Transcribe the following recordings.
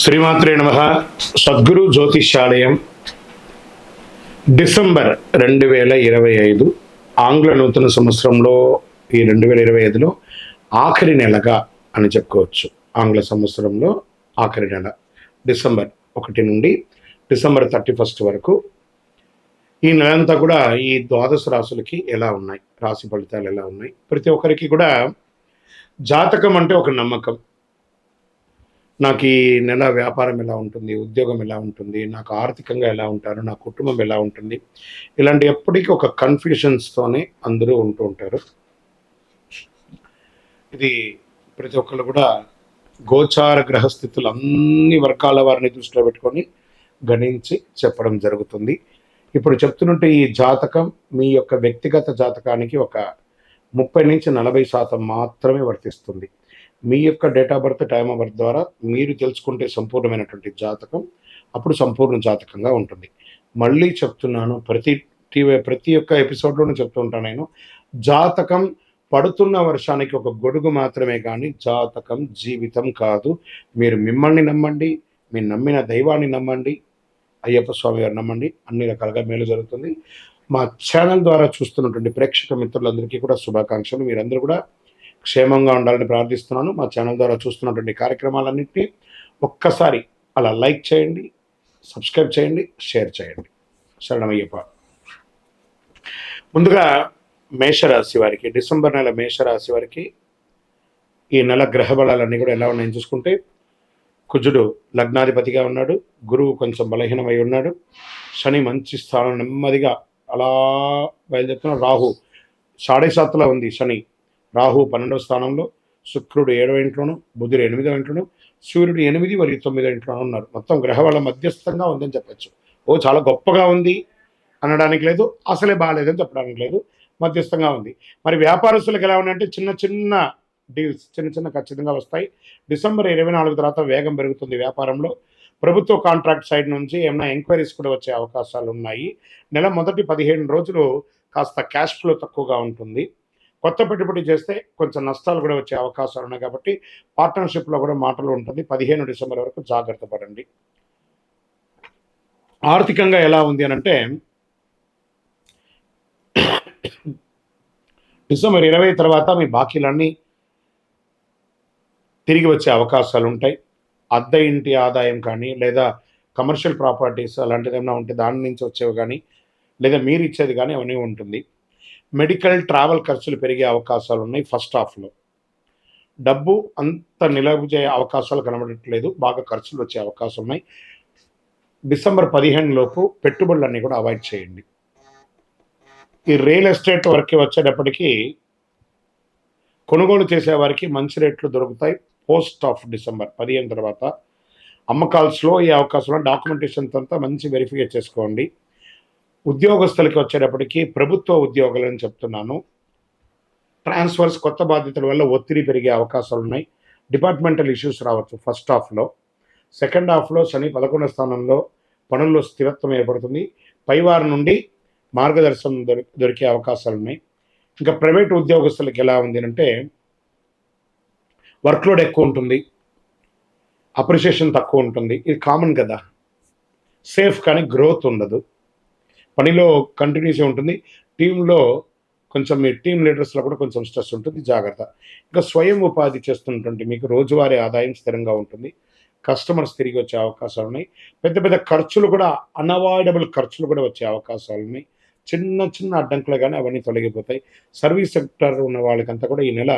శ్రీమాత్రే నమః. సద్గురు జ్యోతిష్యాలయం డిసెంబర్ 2025 ఆంగ్ల నూతన సంవత్సరంలో ఈ 2025లో ఆఖరి నెలగా అని చెప్పుకోవచ్చు. ఆంగ్ల సంవత్సరంలో ఆఖరి నెల డిసెంబర్ 1 నుండి డిసెంబర్ 31 వరకు ఈ నెలంతా కూడా ఈ ద్వాదశ రాశులకి ఎలా ఉన్నాయి, రాశి ఫలితాలు ఎలా ఉన్నాయి, ప్రతి ఒక్కరికి కూడా జాతకం అంటే ఒక నమ్మకం. నాకు ఈ నెల వ్యాపారం ఎలా ఉంటుంది, ఉద్యోగం ఎలా ఉంటుంది, నాకు ఆర్థికంగా ఎలా ఉంటారు, నా కుటుంబం ఎలా ఉంటుంది, ఇలాంటి ఎప్పటికీ ఒక కన్ఫ్యూషన్స్తోనే అందరూ ఉంటూ ఉంటారు. ఇది ప్రతి ఒక్కరు కూడా గోచార గ్రహస్థితులు అన్ని వర్గాల వారిని దృష్టిలో పెట్టుకొని గణించి చెప్పడం జరుగుతుంది. ఇప్పుడు చెప్తున్నట్టు ఈ జాతకం మీ యొక్క వ్యక్తిగత జాతకానికి ఒక 30 నుంచి 40% మాత్రమే వర్తిస్తుంది. మీ యొక్క date of birth, time of birth ద్వారా మీరు తెలుసుకుంటే సంపూర్ణమైనటువంటి జాతకం అప్పుడు సంపూర్ణ జాతకంగా ఉంటుంది. మళ్ళీ చెప్తున్నాను, ప్రతి ఒక్క ఎపిసోడ్లోనూ చెప్తూ ఉంటాను నేను, జాతకం పడుతున్న వర్షానికి ఒక గొడుగు మాత్రమే కానీ జాతకం జీవితం కాదు. మీరు మిమ్మల్ని నమ్మండి, మీరు నమ్మిన దైవాన్ని నమ్మండి, అయ్యప్ప స్వామి గారు నమ్మండి, అన్ని రకాలుగా మేలు జరుగుతుంది. మా ఛానల్ ద్వారా చూస్తున్నటువంటి ప్రేక్షక మిత్రులందరికీ కూడా శుభాకాంక్షలు. మీరందరూ కూడా క్షేమంగా ఉండాలని ప్రార్థిస్తున్నాను. మా ఛానల్ ద్వారా చూస్తున్నటువంటి కార్యక్రమాలన్నింటినీ ఒక్కసారి అలా లైక్ చేయండి, సబ్స్క్రైబ్ చేయండి, షేర్ చేయండి. శరణమయ్యప్ప. ముందుగా మేషరాశి వారికి, డిసెంబర్ నెల మేషరాశి వారికి ఈ నెల గ్రహ బలాలన్నీ కూడా ఎలా ఉన్నాయని చూసుకుంటే, కుజుడు లగ్నాధిపతిగా ఉన్నాడు, గురువు కొంచెం బలహీనమై ఉన్నాడు, శని మంచి స్థానం నెమ్మదిగా అలా బయలుదేరుతున్న, రాహు 7.5 ఉంది శని, రాహు 12వ స్థానంలో, శుక్రుడు 7వ ఇంట్లోను, బుధుడు 8వ ఇంట్లోను, సూర్యుడు 8 మరియు 9వ ఇంట్లోనూ ఉన్నారు. మొత్తం గ్రహబల మధ్యస్థంగా ఉందని చెప్పచ్చు. చాలా గొప్పగా ఉంది అనడానికి లేదు, అసలే బాగాలేదని చెప్పడానికి లేదు, మధ్యస్థంగా ఉంది. మరి వ్యాపారస్తులకు ఎలా ఉన్నాయంటే చిన్న చిన్న డీల్స్ చిన్న ఖచ్చితంగా వస్తాయి. డిసెంబర్ 24 తర్వాత వేగం పెరుగుతుంది వ్యాపారంలో. ప్రభుత్వ కాంట్రాక్ట్ సైడ్ నుంచి ఏమైనా ఎంక్వైరీస్ కూడా వచ్చే అవకాశాలు ఉన్నాయి. నెల మొదటి 15 రోజులు కాస్త క్యాష్ ఫ్లో తక్కువగా ఉంటుంది. కొత్త పెట్టుబడి చేస్తే కొంచెం నష్టాలు కూడా వచ్చే అవకాశాలు ఉన్నాయి కాబట్టి పార్ట్నర్షిప్లో కూడా మాటలు ఉంటుంది. 15 డిసెంబర్ వరకు జాగ్రత్త పడండి. ఆర్థికంగా ఎలా ఉంది అని అంటే, డిసెంబర్ 20 తర్వాత మీ బాకీలన్నీ తిరిగి వచ్చే అవకాశాలు ఉంటాయి. అద్దె ఇంటి ఆదాయం కానీ, లేదా కమర్షియల్ ప్రాపర్టీస్ అలాంటిది ఏమైనా ఉంటే దాని నుంచి వచ్చేవి కానీ, లేదా మీరు ఇచ్చేది కానీ అవన్నీ ఉంటుంది. మెడికల్, ట్రావెల్ ఖర్చులు పెరిగే అవకాశాలు ఉన్నాయి. ఫస్ట్ హాఫ్లో డబ్బు అంత నిలవజే అవకాశాలు కనబడట్లేదు, బాగా ఖర్చులు వచ్చే అవకాశం ఉన్నాయి. డిసెంబర్ 15 లోపు పెట్టుబడులన్నీ కూడా అవాయిడ్ చేయండి. ఈ రియల్ ఎస్టేట్ వరకు వచ్చేటప్పటికీ కొనుగోలు చేసే వారికి మంచి రేట్లు దొరుకుతాయి. పోస్ట్ ఆఫ్ డిసెంబర్ 15 తర్వాత అమ్మకాలు స్లో అయ్యే అవకాశం, డాక్యుమెంటేషన్ అంతా మంచి వెరిఫై చేసుకోండి. ఉద్యోగస్తులకి వచ్చేటప్పటికి ప్రభుత్వ ఉద్యోగులని చెప్తున్నాను, ట్రాన్స్ఫర్స్, కొత్త బాధ్యతల వల్ల ఒత్తిడి పెరిగే అవకాశాలు ఉన్నాయి. డిపార్ట్మెంటల్ ఇష్యూస్ రావచ్చు ఫస్ట్ హాఫ్లో. సెకండ్ హాఫ్లో శని 11వ స్థానంలో, పనుల్లో స్థిరత్వం ఏర్పడుతుంది. పైవారి నుండి మార్గదర్శనం దొరికే అవకాశాలు ఉన్నాయి. ఇంకా ప్రైవేట్ ఉద్యోగస్తులకి ఎలా ఉంది అంటే, వర్క్లోడ్ ఎక్కువ ఉంటుంది, అప్రిషియేషన్ తక్కువ ఉంటుంది. ఇది కామన్ కదా. సేఫ్ కానీ గ్రోత్ ఉండదు. పనిలో కంటిన్యూస్ ఉంటుంది. టీంలో కొంచెం మీ టీం లీడర్స్లో కూడా కొంచెం స్ట్రెస్ ఉంటుంది, జాగ్రత్త. ఇంకా స్వయం ఉపాధి చేస్తున్నటువంటి మీకు రోజువారీ ఆదాయం స్థిరంగా ఉంటుంది. కస్టమర్స్ తిరిగి వచ్చే అవకాశాలు ఉన్నాయి. పెద్ద పెద్ద ఖర్చులు కూడా, అన్అవాయిడబుల్ ఖర్చులు కూడా వచ్చే అవకాశాలు ఉన్నాయి. చిన్న అడ్డంకులు కానీ అవన్నీ తొలగిపోతాయి. సర్వీస్ సెక్టర్ ఉన్న వాళ్ళకంతా కూడా ఈ నెల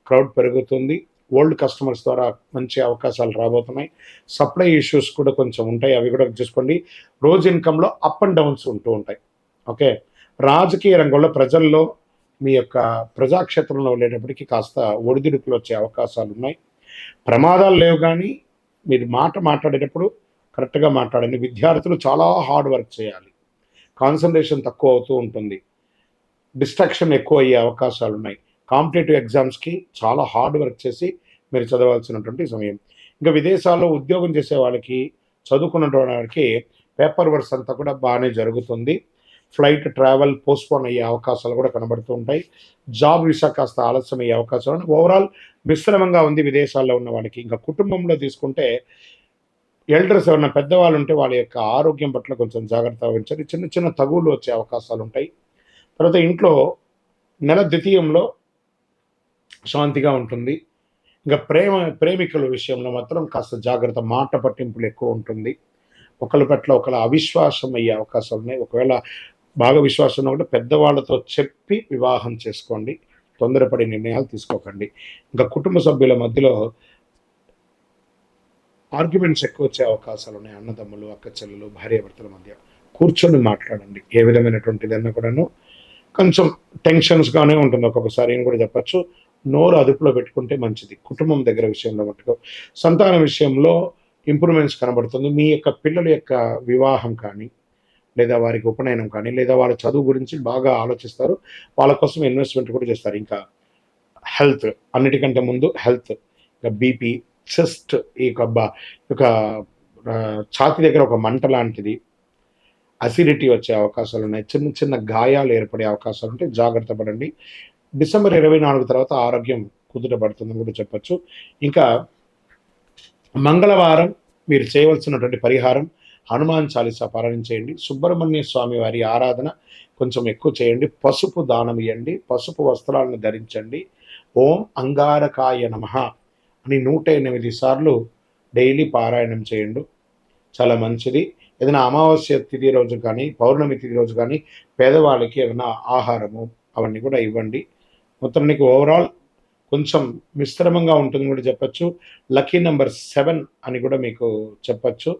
క్రౌడ్ పెరుగుతుంది. ఓల్డ్ కస్టమర్స్ ద్వారా మంచి అవకాశాలు రాబోతున్నాయి. సప్లై ఇష్యూస్ కూడా కొంచెం ఉంటాయి, అవి కూడా చూసుకోండి. రోజు ఇన్కంలో అప్ అండ్ డౌన్స్ ఉంటూ ఉంటాయి. ఓకే. రాజకీయ రంగంలో ప్రజల్లో మీ యొక్క ప్రజాక్షేత్రంలో ఉండేటప్పటికీ కాస్త ఒడిదుడుకులు వచ్చే అవకాశాలు ఉన్నాయి. ప్రమాదాలు లేవు కానీ మీరు మాట్లాడేటప్పుడు కరెక్ట్గా మాట్లాడండి. విద్యార్థులు చాలా హార్డ్ వర్క్ చేయాలి. కాన్సన్ట్రేషన్ తక్కువ అవుతూ ఉంటుంది. డిస్ట్రాక్షన్ ఎక్కువ అయ్యే అవకాశాలు ఉన్నాయి. కాంపిటేటివ్ ఎగ్జామ్స్కి చాలా హార్డ్ వర్క్ చేసి మీరు చదవాల్సినటువంటి సమయం. ఇంకా విదేశాల్లో ఉద్యోగం చేసే వాళ్ళకి, చదువుకున్నటువంటి వాళ్ళకి పేపర్ వర్క్స్ అంతా కూడా బాగానే జరుగుతుంది. ఫ్లైట్ ట్రావెల్ పోస్ట్పోన్ అయ్యే అవకాశాలు కూడా కనబడుతూ ఉంటాయి. జాబ్ వీసా కాస్త ఆలస్యం అయ్యే అవకాశాలు. ఓవరాల్ మిశ్రమంగా ఉంది విదేశాల్లో ఉన్న వాళ్ళకి. ఇంకా కుటుంబంలో తీసుకుంటే ఎల్డర్స్ ఎవరైనా పెద్దవాళ్ళు ఉంటే వాళ్ళ యొక్క ఆరోగ్యం పట్ల కొంచెం జాగ్రత్త వహించాలి. చిన్న చిన్న తగువులు వచ్చే అవకాశాలు ఉంటాయి. తర్వాత ఇంట్లో నెల ద్వితీయంలో శాంతిగా ఉంటుంది. ఇంకా ప్రేమికుల విషయంలో మాత్రం కాస్త జాగ్రత్త, మాట పట్టింపులు ఎక్కువ ఉంటుంది. ఒకళ్ళ పట్ల ఒకళ్ళ అవిశ్వాసం అయ్యే అవకాశాలు ఉన్నాయి. ఒకవేళ బాగా విశ్వాసం ఉన్నా కూడా పెద్దవాళ్ళతో చెప్పి వివాహం చేసుకోండి. తొందరపడి నిర్ణయాలు తీసుకోకండి. ఇంకా కుటుంబ సభ్యుల మధ్యలో ఆర్గ్యుమెంట్స్ ఎక్కువ వచ్చే అవకాశాలు ఉన్నాయి. అన్నదమ్ములు, అక్క చెల్లెలు, భార్యాభర్తల మధ్య కూర్చొని మాట్లాడండి. ఏ విధమైనటువంటిదన్నా కూడాను కొంచెం టెన్షన్స్గానే ఉంటుంది ఒక్కొక్కసారి అని కూడా చెప్పచ్చు. నోరు అదుపులో పెట్టుకుంటే మంచిది. కుటుంబం దగ్గర విషయంలో మటుకు సంతానం విషయంలో ఇంప్రూవ్మెంట్స్ కనబడుతుంది. మీ యొక్క పిల్లల యొక్క వివాహం కానీ, లేదా వారికి ఉపనయనం కానీ, లేదా వాళ్ళ చదువు గురించి బాగా ఆలోచిస్తారు. వాళ్ళ కోసం ఇన్వెస్ట్మెంట్ కూడా చేస్తారు. ఇంకా హెల్త్, అన్నిటికంటే ముందు హెల్త్. ఇంకా బీపీ, చెస్ట్, ఈ యొక్క ఛాతీ దగ్గర ఒక మంట లాంటిది, అసిడిటీ వచ్చే అవకాశాలు ఉన్నాయి. చిన్న చిన్న గాయాలు ఏర్పడే అవకాశాలు ఉంటే జాగ్రత్త పడండి. డిసెంబర్ 24 తర్వాత ఆరోగ్యం కుదుటపడుతుందని కూడా చెప్పచ్చు. ఇంకా మంగళవారం మీరు చేయవలసినటువంటి పరిహారం హనుమాన్ చాలీసా పారాయణ చేయండి. సుబ్రహ్మణ్య స్వామి వారి ఆరాధన కొంచెం ఎక్కువ చేయండి. పసుపు దానం ఇవ్వండి. పసుపు వస్త్రాలను ధరించండి. ఓం అంగారకాయ నమః అని 108 సార్లు డైలీ పారాయణం చేయండి. చాలా మంచిది. ఏదైనా అమావాస్య తిథి రోజు కానీ, పౌర్ణమి తిథి రోజు కానీ పేదవాళ్ళకి ఏదైనా ఆహారము అవన్నీ కూడా ఇవ్వండి. మొత్తానికి ఓవరాల్ కొంచెం మిశ్రమంగా ఉంటుందని కూడా చెప్పచ్చు. లక్కీ నెంబర్ 7 అని కూడా మీకు చెప్పచ్చు.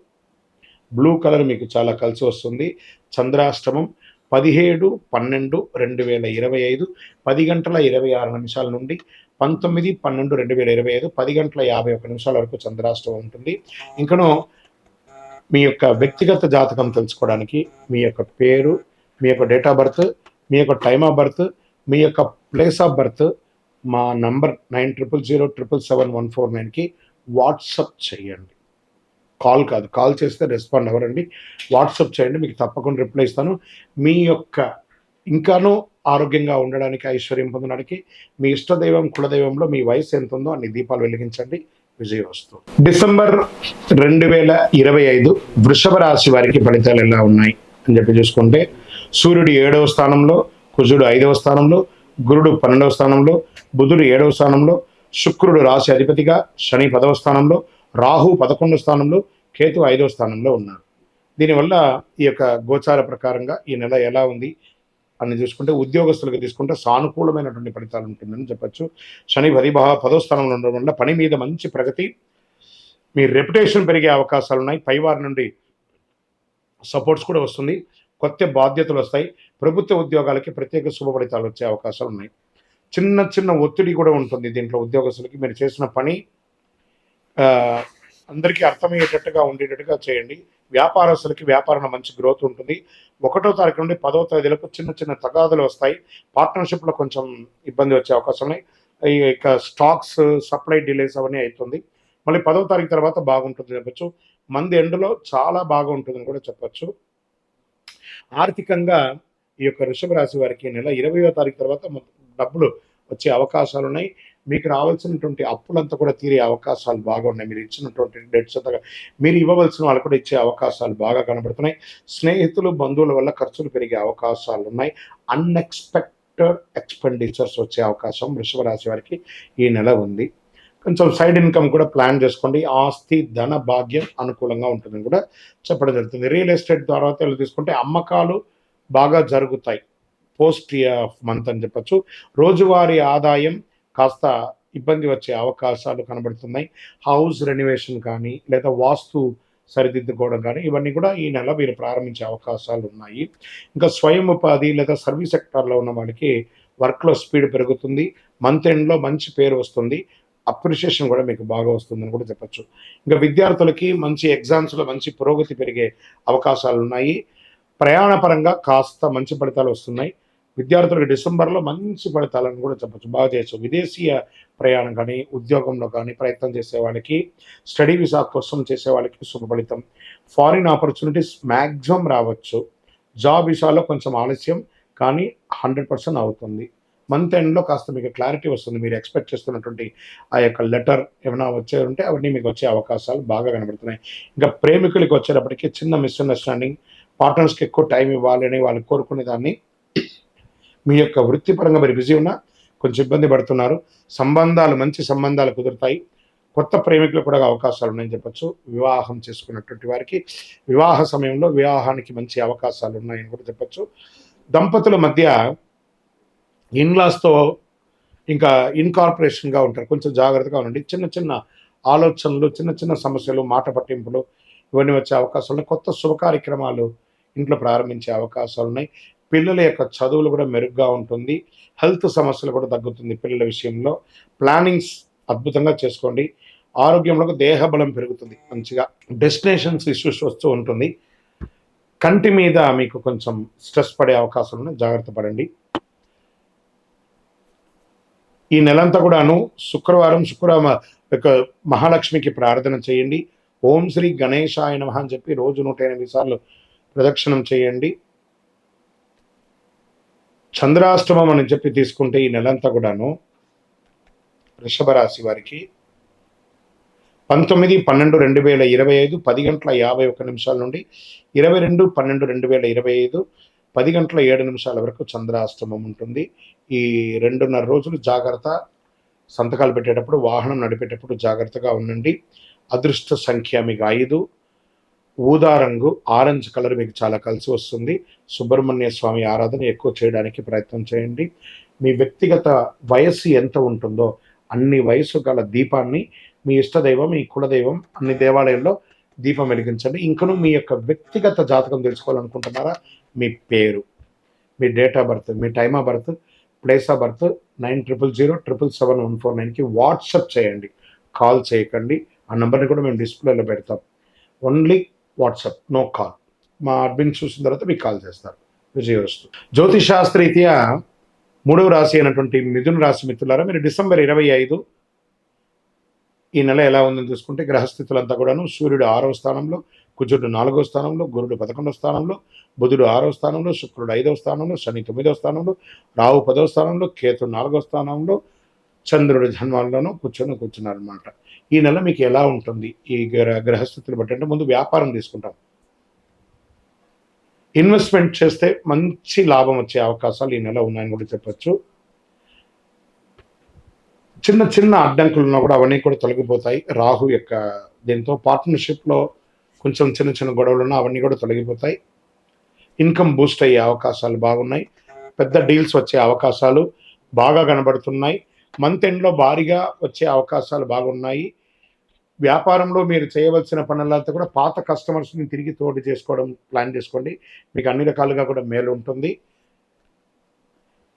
బ్లూ కలర్ మీకు చాలా కలిసి వస్తుంది. చంద్రాష్టమం 17/12/2025 10:26 నుండి 19/12/2025 10:51 వరకు చంద్రాష్టమం ఉంటుంది. ఇంకనూ మీ యొక్క వ్యక్తిగత జాతకం తెలుసుకోవడానికి మీ యొక్క పేరు, మీ యొక్క డేట్ ఆఫ్ బర్త్, మీ యొక్క టైమ్ ఆఫ్ బర్త్, మీ యొక్క ప్లేస్ ఆఫ్ బర్త్ మా నంబర్ 9000077149కి వాట్సప్ చేయండి. కాల్ కాదు, కాల్ చేస్తే రెస్పాండ్ అవ్వరండి. వాట్సప్ చేయండి, మీకు తప్పకుండా రిప్లై ఇస్తాను. మీ యొక్క ఇంకానూ ఆరోగ్యంగా ఉండడానికి, ఐశ్వర్యం పొందడానికి మీ ఇష్టదైవం కులదైవంలో మీ వయసు ఎంత ఉందో అన్ని దీపాలు వెలిగించండి. విజయవస్తు. డిసెంబర్ 2025 వృషభ రాశి వారికి ఫలితాలు ఎలా ఉన్నాయి అని చెప్పి చూసుకుంటే, సూర్యుడు 7వ స్థానంలో, కుజుడు 5వ స్థానంలో, గురుడు 12వ స్థానంలో, బుధుడు 7వ స్థానంలో, శుక్రుడు రాశి అధిపతిగా, శని 10వ స్థానంలో, రాహు 11వ స్థానంలో, కేతు 5వ స్థానంలో ఉన్నారు. దీనివల్ల ఈ యొక్క గోచార ప్రకారంగా ఈ నెల ఎలా ఉంది అని చూసుకుంటే, ఉద్యోగస్తులకు తీసుకుంటే సానుకూలమైనటువంటి ఫలితాలు ఉంటుందని చెప్పచ్చు. శని 10వ స్థానంలో ఉండడం వల్ల పని మీద మంచి ప్రగతి, మీ రెప్యుటేషన్ పెరిగే అవకాశాలు ఉన్నాయి. పైవారి నుండి సపోర్ట్స్ కూడా వస్తుంది. కొత్త బాధ్యతలు వస్తాయి. ప్రభుత్వ ఉద్యోగాలకి ప్రత్యేక శుభ ఫలితాలు వచ్చే అవకాశాలు ఉన్నాయి. చిన్న చిన్న ఒత్తిడి కూడా ఉంటుంది దీంట్లో. ఉద్యోగస్తులకి మీరు చేసిన పని అందరికీ అర్థమయ్యేటట్టుగా ఉండేటట్టుగా చేయండి. వ్యాపారస్తులకి వ్యాపారంలో మంచి గ్రోత్ ఉంటుంది. 1వ తారీఖు నుండి 10వ తేదీలకు చిన్న చిన్న తగాదులు వస్తాయి. పార్ట్నర్షిప్లో కొంచెం ఇబ్బంది వచ్చే అవకాశం ఉన్నాయి. ఇక స్టాక్స్ సప్లై డిలేస్ అవన్నీ అవుతుంది. మళ్ళీ 10వ తారీఖు తర్వాత బాగుంటుంది చెప్పచ్చు. మంది ఎండ్లో చాలా బాగా ఉంటుందని కూడా చెప్పచ్చు. ఆర్థికంగా ఈ యొక్క వృషభ రాశి వారికి నెల 20వ తారీఖు తర్వాత డబ్బులు వచ్చే అవకాశాలు ఉన్నాయి. మీకు రావాల్సినటువంటి అప్పులంతా కూడా తీరే అవకాశాలు బాగా ఉన్నాయి. మీరు ఇచ్చినటువంటి డెట్స్ అంతా మీరు ఇవ్వవలసిన వాళ్ళు కూడా ఇచ్చే అవకాశాలు బాగా కనబడుతున్నాయి. స్నేహితులు, బంధువుల వల్ల ఖర్చులు పెరిగే అవకాశాలు ఉన్నాయి. అన్ఎక్స్పెక్టెడ్ ఎక్స్పెండిచర్స్ వచ్చే అవకాశం వృషభ రాశి వారికి ఈ నెల ఉంది. కొంచెం సైడ్ ఇన్కమ్ కూడా ప్లాన్ చేసుకోండి. ఆస్తి, ధన భాగ్యం అనుకూలంగా ఉంటుందని కూడా చెప్పడం జరుగుతుంది. రియల్ ఎస్టేట్ ద్వారా తీసుకుంటే అమ్మకాలు బాగా జరుగుతాయి. పోస్ట్ ఆఫ్ మంత్ అని చెప్పచ్చు. రోజువారీ ఆదాయం కాస్త ఇబ్బంది వచ్చే అవకాశాలు కనబడుతున్నాయి. హౌస్ రెనోవేషన్ కానీ, లేదా వాస్తు సరిదిద్దుకోవడం కానీ ఇవన్నీ కూడా ఈ నెల మీరు ప్రారంభించే అవకాశాలు ఉన్నాయి. ఇంకా స్వయం ఉపాధి లేదా సర్వీస్ సెక్టార్లో ఉన్న వాళ్ళకి వర్క్లో స్పీడ్ పెరుగుతుంది. మంత్ ఎండ్లో మంచి పేరు వస్తుంది. అప్రిషియేషన్ కూడా మీకు బాగా వస్తుందని కూడా చెప్పచ్చు. ఇంకా విద్యార్థులకి మంచి ఎగ్జామ్స్లో మంచి పురోగతి పెరిగే అవకాశాలు ఉన్నాయి. ప్రయాణపరంగా కాస్త మంచి ఫలితాలు వస్తున్నాయి. విద్యార్థులకు డిసెంబర్లో మంచి ఫలితాలను కూడా చెప్పచ్చు. బాగా చేయొచ్చు. విదేశీయ ప్రయాణం కానీ, ఉద్యోగంలో కానీ ప్రయత్నం చేసే వాళ్ళకి, స్టడీ వీసా కోసం చేసే వాళ్ళకి శుభ ఫలితం. ఫారిన్ ఆపర్చునిటీస్ మ్యాక్సిమం రావచ్చు. జాబ్ వీసాలో కొంచెం ఆలస్యం కానీ 100% అవుతుంది. మంత్ ఎండ్లో కాస్త మీకు క్లారిటీ వస్తుంది. మీరు ఎక్స్పెక్ట్ చేస్తున్నటువంటి ఆ యొక్క లెటర్ ఏమైనా వచ్చే ఉంటే అవన్నీ మీకు వచ్చే అవకాశాలు బాగా కనబడుతున్నాయి. ఇంకా ప్రేమికులకి వచ్చేటప్పటికి చిన్న మిస్అండర్స్టాండింగ్, పార్ట్నర్స్కి ఎక్కువ టైం ఇవ్వాలి అని వాళ్ళు కోరుకునే దాన్ని మీ యొక్క వృత్తిపరంగా మీరు బిజీ ఉన్నా కొంచెం ఇబ్బంది పడుతున్నారు. మంచి సంబంధాలు కుదురుతాయి. కొత్త ప్రేమికులు కూడా అవకాశాలు ఉన్నాయని చెప్పొచ్చు. వివాహం చేసుకున్నటువంటి వారికి వివాహ సమయంలో వివాహానికి మంచి అవకాశాలు ఉన్నాయని కూడా చెప్పొచ్చు. దంపతుల మధ్య ఇన్లాస్తో ఇంకా ఇన్కార్పొరేషన్గా ఉంటారు. కొంచెం జాగ్రత్తగా ఉండండి. చిన్న చిన్న ఆలోచనలు, చిన్న చిన్న సమస్యలు, మాట పట్టింపులు ఇవన్నీ వచ్చే అవకాశాలు ఉన్నాయి. కొత్త శుభ కార్యక్రమాలు ఇంట్లో ప్రారంభించే అవకాశాలు ఉన్నాయి. పిల్లల యొక్క చదువులు కూడా మెరుగ్గా ఉంటుంది. హెల్త్ సమస్యలు కూడా తగ్గుతుంది. పిల్లల విషయంలో ప్లానింగ్స్ అద్భుతంగా చేసుకోండి. ఆరోగ్యంలో దేహ బలం పెరుగుతుంది. మంచిగా డెస్టినేషన్స్ ఇష్యూస్ వస్తూ ఉంటుంది. కంటి మీద మీకు కొంచెం స్ట్రెస్ పడే అవకాశం ఉన్నాయి. జాగ్రత్త పడండి. ఈ నెలంతా కూడాను శుక్రవారం యొక్క మహాలక్ష్మికి ప్రార్థన చేయండి. ఓం శ్రీ గణేశాయ నమః అని చెప్పి రోజు 108 సార్లు ప్రదక్షిణం చేయండి. చంద్రాష్టమం అని చెప్పి తీసుకుంటే ఈ నెలంతా కూడాను వృషభ రాశి వారికి 19/12/2025 10:51 నుండి 22/12/2025 10:07 వరకు చంద్రాష్టమం ఉంటుంది. ఈ 2.5 రోజులు జాగ్రత్త. సంతకాలు పెట్టేటప్పుడు, వాహనం నడిపేటప్పుడు జాగ్రత్తగా ఉండండి. అదృష్ట సంఖ్య మీకు 5. ఊదా రంగు, ఆరెంజ్ కలర్ మీకు చాలా కలిసి వస్తుంది. సుబ్రహ్మణ్య స్వామి ఆరాధన ఎక్కువ చేయడానికి ప్రయత్నం చేయండి. మీ వ్యక్తిగత వయస్సు ఎంత ఉంటుందో అన్ని వయసు గల దీపాన్ని మీ ఇష్టదైవం, మీ కులదైవం అన్ని దేవాలయంలో దీపం వెలిగించండి. ఇంకను మీ యొక్క వ్యక్తిగత జాతకం తెలుసుకోవాలనుకుంటున్నారా? మీ పేరు, మీ డేట్ ఆఫ్ బర్త్, మీ time of birth, place of birth 9000077149కి వాట్సాప్ చేయండి. కాల్ చేయకండి. ఆ నెంబర్ని కూడా మేము డిస్ప్లేలో పెడతాం. Only WhatsApp, no call. మా అడ్మిన్ చూసిన తర్వాత మీకు కాల్ చేస్తారు. విజయవస్తు. జ్యోతిషాస్త్రరీత్యా 3వ రాశి అయినటువంటి మిథున రాశి మిత్రులారా, మీరు డిసెంబర్ 25 ఈ నెల ఎలా ఉందని చూసుకుంటే గ్రహస్థితులంతా కూడాను సూర్యుడు 6వ స్థానంలో, కుజుడు 4వ స్థానంలో, గురుడు 11వ స్థానంలో, బుధుడు 6వ స్థానంలో, శుక్రుడు 5వ స్థానంలో, శని 9వ స్థానంలో, రాహు 10వ స్థానంలో, కేతు 4వ స్థానంలో, చంద్రుడి జన్మాల్లోనూ కూర్చున్నారనమాట. ఈ నెల మీకు ఎలా ఉంటుంది ఈ గ్రహస్థితులు బట్టి అంటే, ముందు వ్యాపారం తీసుకుంటాం. ఇన్వెస్ట్మెంట్ చేస్తే మంచి లాభం వచ్చే అవకాశాలు ఈ నెల ఉన్నాయని కూడా చెప్పచ్చు. చిన్న చిన్న అడ్డంకులు ఉన్నా కూడా అవన్నీ కూడా తొలగిపోతాయి. రాహు యొక్క దీంతో పార్ట్నర్షిప్లో కొంచెం చిన్న చిన్న గొడవలు ఉన్నా అవన్నీ కూడా తొలగిపోతాయి. ఇన్కమ్ బూస్ట్ అయ్యే అవకాశాలు బాగున్నాయి. పెద్ద డీల్స్ వచ్చే అవకాశాలు బాగా కనబడుతున్నాయి. మంత్ ఎండ్లో భారీగా వచ్చే అవకాశాలు బాగున్నాయి. వ్యాపారంలో మీరు చేయవలసిన పనులంతా కూడా పాత కస్టమర్స్ని తిరిగి తోడు చేసుకోవడం ప్లాన్ చేసుకోండి. మీకు అన్ని రకాలుగా కూడా మేలు ఉంటుంది.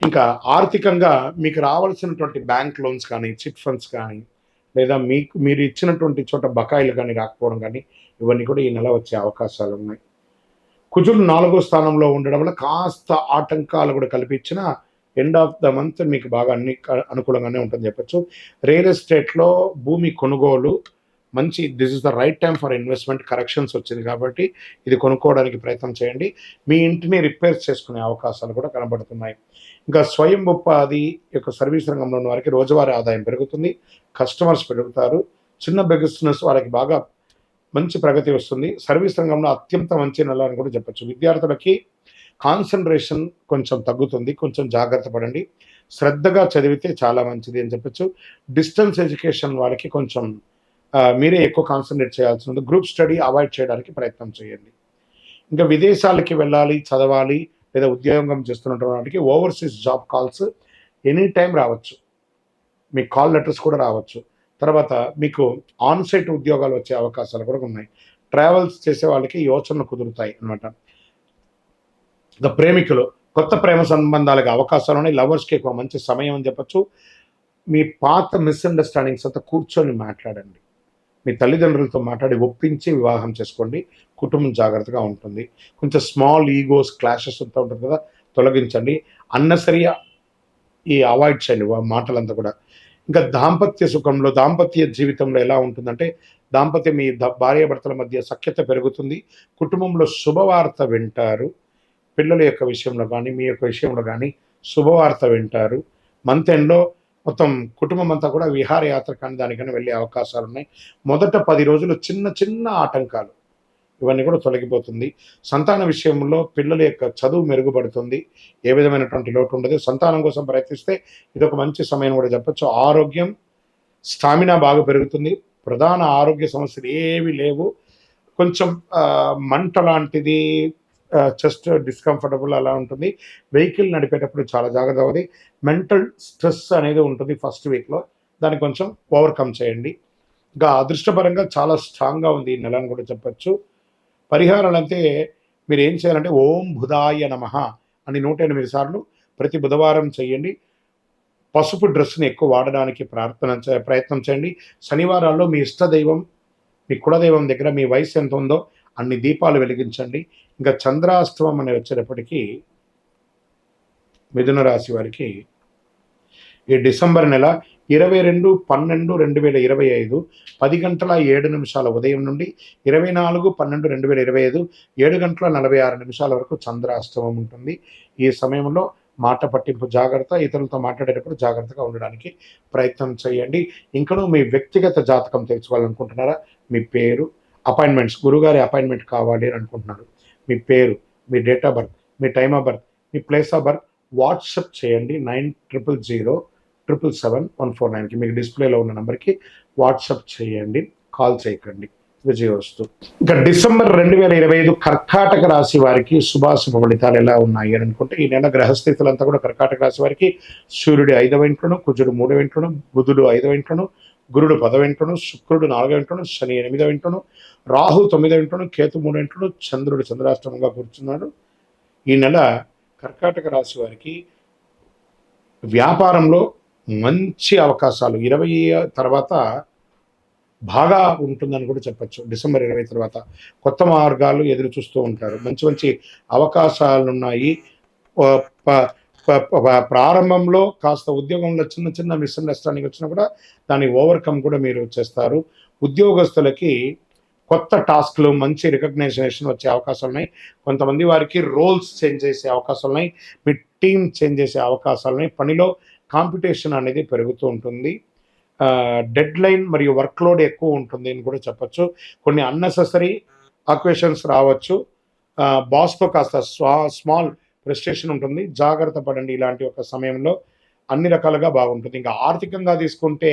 ఇంకా ఆర్థికంగా మీకు రావాల్సినటువంటి బ్యాంక్ లోన్స్ కానీ, చిట్ ఫండ్స్ కానీ, లేదా మీరు ఇచ్చినటువంటి చోట బకాయిలు కానీ రాకపోవడం కానీ ఇవన్నీ కూడా ఈ నెల వచ్చే అవకాశాలు ఉన్నాయి. కుజుడు 4వ స్థానంలో ఉండడం వల్ల కాస్త ఆటంకాలు కూడా కల్పించిన ఎండ్ ఆఫ్ ద మంత్ మీకు బాగా అన్ని అనుకూలంగానే ఉంటుందని చెప్పచ్చు. రియల్ ఎస్టేట్లో భూమి కొనుగోలు మంచి, this is the right time for investment. Corrections వచ్చింది కాబట్టి ఇది కొనుక్కోవడానికి ప్రయత్నం చేయండి. మీ ఇంటిని రిపేర్ చేసుకునే అవకాశాలు కూడా కనబడుతున్నాయి. ఇంకా స్వయం ఉపాధి యొక్క సర్వీస్ రంగంలో ఉన్న వారికి రోజువారీ ఆదాయం పెరుగుతుంది. కస్టమర్స్ పెరుగుతారు. చిన్న బిజినెస్ వాళ్ళకి బాగా మంచి ప్రగతి వస్తుంది. సర్వీస్ రంగంలో అత్యంత మంచి నెల అని కూడా చెప్పచ్చు. విద్యార్థులకి కాన్సన్ట్రేషన్ కొంచెం తగ్గుతుంది. కొంచెం జాగ్రత్త పడండి. శ్రద్ధగా చదివితే చాలా మంచిది అని చెప్పచ్చు. డిస్టెన్స్ ఎడ్యుకేషన్ వాళ్ళకి కొంచెం మీరే ఎక్కువ కాన్సన్ట్రేట్ చేయాల్సి ఉంటుంది. గ్రూప్ స్టడీ అవాయిడ్ చేయడానికి ప్రయత్నం చేయండి. ఇంకా విదేశాలకి వెళ్ళాలి, చదవాలి లేదా ఉద్యోగం చేస్తున్నటువంటి వాటికి overseas job calls any time రావచ్చు. మీ కాల్ లెటర్స్ కూడా రావచ్చు. తర్వాత మీకు ఆన్సైట్ ఉద్యోగాలు వచ్చే అవకాశాలు కూడా ఉన్నాయి. ట్రావెల్స్ చేసే వాళ్ళకి యోచనలు కుదురుతాయి అన్నమాట. ఇంకా ప్రేమికులు కొత్త ప్రేమ సంబంధాలకు అవకాశాలు ఉన్నాయి. లవర్స్కి ఎక్కువ మంచి సమయం అని చెప్పచ్చు. మీ పాత మిస్అండర్స్టాండింగ్స్ అంతా కూర్చొని మాట్లాడండి. మీ తల్లిదండ్రులతో మాట్లాడి ఒప్పించి వివాహం చేసుకోండి. కుటుంబం జాగ్రత్తగా ఉంటుంది. కొంచెం స్మాల్ ఈగోస్, క్లాషెస్ అంతా ఉంటుంది కదా, తొలగించండి. అన్నసరి ఈ అవాయిడ్ చేయండి మాటలంతా కూడా. ఇంకా దాంపత్య సుఖంలో, దాంపత్య జీవితంలో ఎలా ఉంటుందంటే, మీ భార్యాభర్తల మధ్య సఖ్యత పెరుగుతుంది. కుటుంబంలో శుభవార్త వింటారు. పిల్లల యొక్క విషయంలో కానీ, మీ యొక్క విషయంలో కానీ శుభవార్త వింటారు. మంత్ ఎండ్లో మొత్తం కుటుంబం అంతా కూడా విహారయాత్ర కానీ దానికని వెళ్ళే అవకాశాలు ఉన్నాయి. మొదట 10 రోజులు చిన్న చిన్న ఆటంకాలు ఇవన్నీ కూడా తొలగిపోతుంది. సంతాన విషయంలో పిల్లల యొక్క చదువు మెరుగుపడుతుంది. ఏ విధమైనటువంటి లోటు ఉండదు. సంతానం కోసం ప్రయత్నిస్తే ఇదొక మంచి సమయం కూడా చెప్పొచ్చు. ఆరోగ్యం, స్టామినా బాగా పెరుగుతుంది. ప్రధాన ఆరోగ్య సమస్యలు ఏవి లేవు. కొంచెం మంట లాంటిది, చెస్ట్ డిస్కంఫర్టబుల్ అలా ఉంటుంది. వెహికల్ నడిపేటప్పుడు చాలా జాగ్రత్త అవ్వాలి. మెంటల్ స్ట్రెస్ అనేది ఉంటుంది ఫస్ట్ వీక్లో, దాన్ని కొంచెం ఓవర్కమ్ చేయండి. ఇంకా అదృష్టపరంగా చాలా స్ట్రాంగ్గా ఉంది ఈ నెల అని కూడా చెప్పచ్చు. పరిహారాలు అంటే మీరు ఏం చేయాలంటే ఓం బుధాయ నమః అని 108 సార్లు ప్రతి బుధవారం చేయండి. పసుపు డ్రెస్ని ఎక్కువ వాడడానికి ప్రయత్నం చేయండి. శనివారాల్లో మీ ఇష్టదైవం, మీ కులదైవం దగ్గర మీ వయసు ఎంత ఉందో అన్ని దీపాలు వెలిగించండి. ఇంకా చంద్రాష్టమం అని వచ్చేటప్పటికీ మిథున రాశి వారికి ఈ డిసెంబర్ నెల 22/12/2025 10:07 ఉదయం నుండి 24/12/2025 7:46 వరకు చంద్రాష్టమం ఉంటుంది. ఈ సమయంలో మాట పట్టింపు జాగ్రత్త, ఇతరులతో మాట్లాడేటప్పుడు జాగ్రత్తగా ఉండడానికి ప్రయత్నం చేయండి. ఇంకనూ మీ వ్యక్తిగత జాతకం తెలుసుకోవాలనుకుంటున్నారా? మీ పేరు, అపాయింట్మెంట్స్, గురుగారి అపాయింట్మెంట్ కావాలి అని అనుకుంటున్నారు, మీ పేరు, మీ డేట్ ఆఫ్ బర్త్, మీ టైమ్ ఆఫ్ బర్త్, మీ ప్లేస్ ఆఫ్ బర్త్ వాట్సప్ చేయండి 9000077149కి. మీకు డిస్ప్లేలో ఉన్న నెంబర్కి వాట్సప్ చేయండి, కాల్ చేయకండి. విజయవస్తు. ఇక డిసెంబర్ 2025 కర్కాటక రాశి వారికి శుభాశుభ ఫలితాలు ఎలా ఉన్నాయి అని అనుకుంటే, ఈ నెల గ్రహస్థితులంతా కూడా కర్కాటక రాశి వారికి సూర్యుడు 5వ ఇంట్లోను, కుజుడు 3వ ఇంట్లోను, బుధుడు 5వ ఇంట్లోను, గురుడు 10వ ఇంట్లోను, శుక్రుడు 4వ ఇంట్లోను, శని 8వ ఇంట్లోను, రాహు 9వ ఇంట్లోను, కేతు 3వ ఇంట్లోను, చంద్రుడు చంద్రాష్టమంగా కూర్చున్నాడు. ఈ నెల కర్కాటక రాశి వారికి వ్యాపారంలో మంచి అవకాశాలు 20 తర్వాత బాగా ఉంటుందని కూడా చెప్పచ్చు. డిసెంబర్ 20 తర్వాత కొత్త మార్గాలు ఎదురు చూస్తూ ఉంటారు. మంచి మంచి అవకాశాలు ఉన్నాయి. ప్రారంభంలో కాస్త ఉద్యోగంలో చిన్న చిన్న మిస్అండర్స్టాండింగ్ వచ్చినా కూడా దాన్ని ఓవర్కమ్ కూడా మీరు చేస్తారు. ఉద్యోగస్తులకి కొత్త టాస్క్లు, మంచి రికగ్నైజేషన్ వచ్చే అవకాశాలు ఉన్నాయి. కొంతమంది వారికి రోల్స్ చేంజ్ చేసే అవకాశాలు ఉన్నాయి. మీ టీం చేంజ్ చేసే అవకాశాలు ఉన్నాయి. పనిలో కాంపిటీషన్ అనేది పెరుగుతూ ఉంటుంది. డెడ్ లైన్ మరియు వర్క్లోడ్ ఎక్కువ ఉంటుంది అని కూడా చెప్పచ్చు. కొన్ని అన్నెసెసరీ అక్వేషన్స్ రావచ్చు. బాస్తో కాస్త స్మాల్ ఫ్రస్ట్రేషన్ ఉంటుంది. జాగ్రత్త పడండి ఇలాంటి ఒక సమయంలో. అన్ని రకాలుగా బాగుంటుంది. ఇంకా ఆర్థికంగా తీసుకుంటే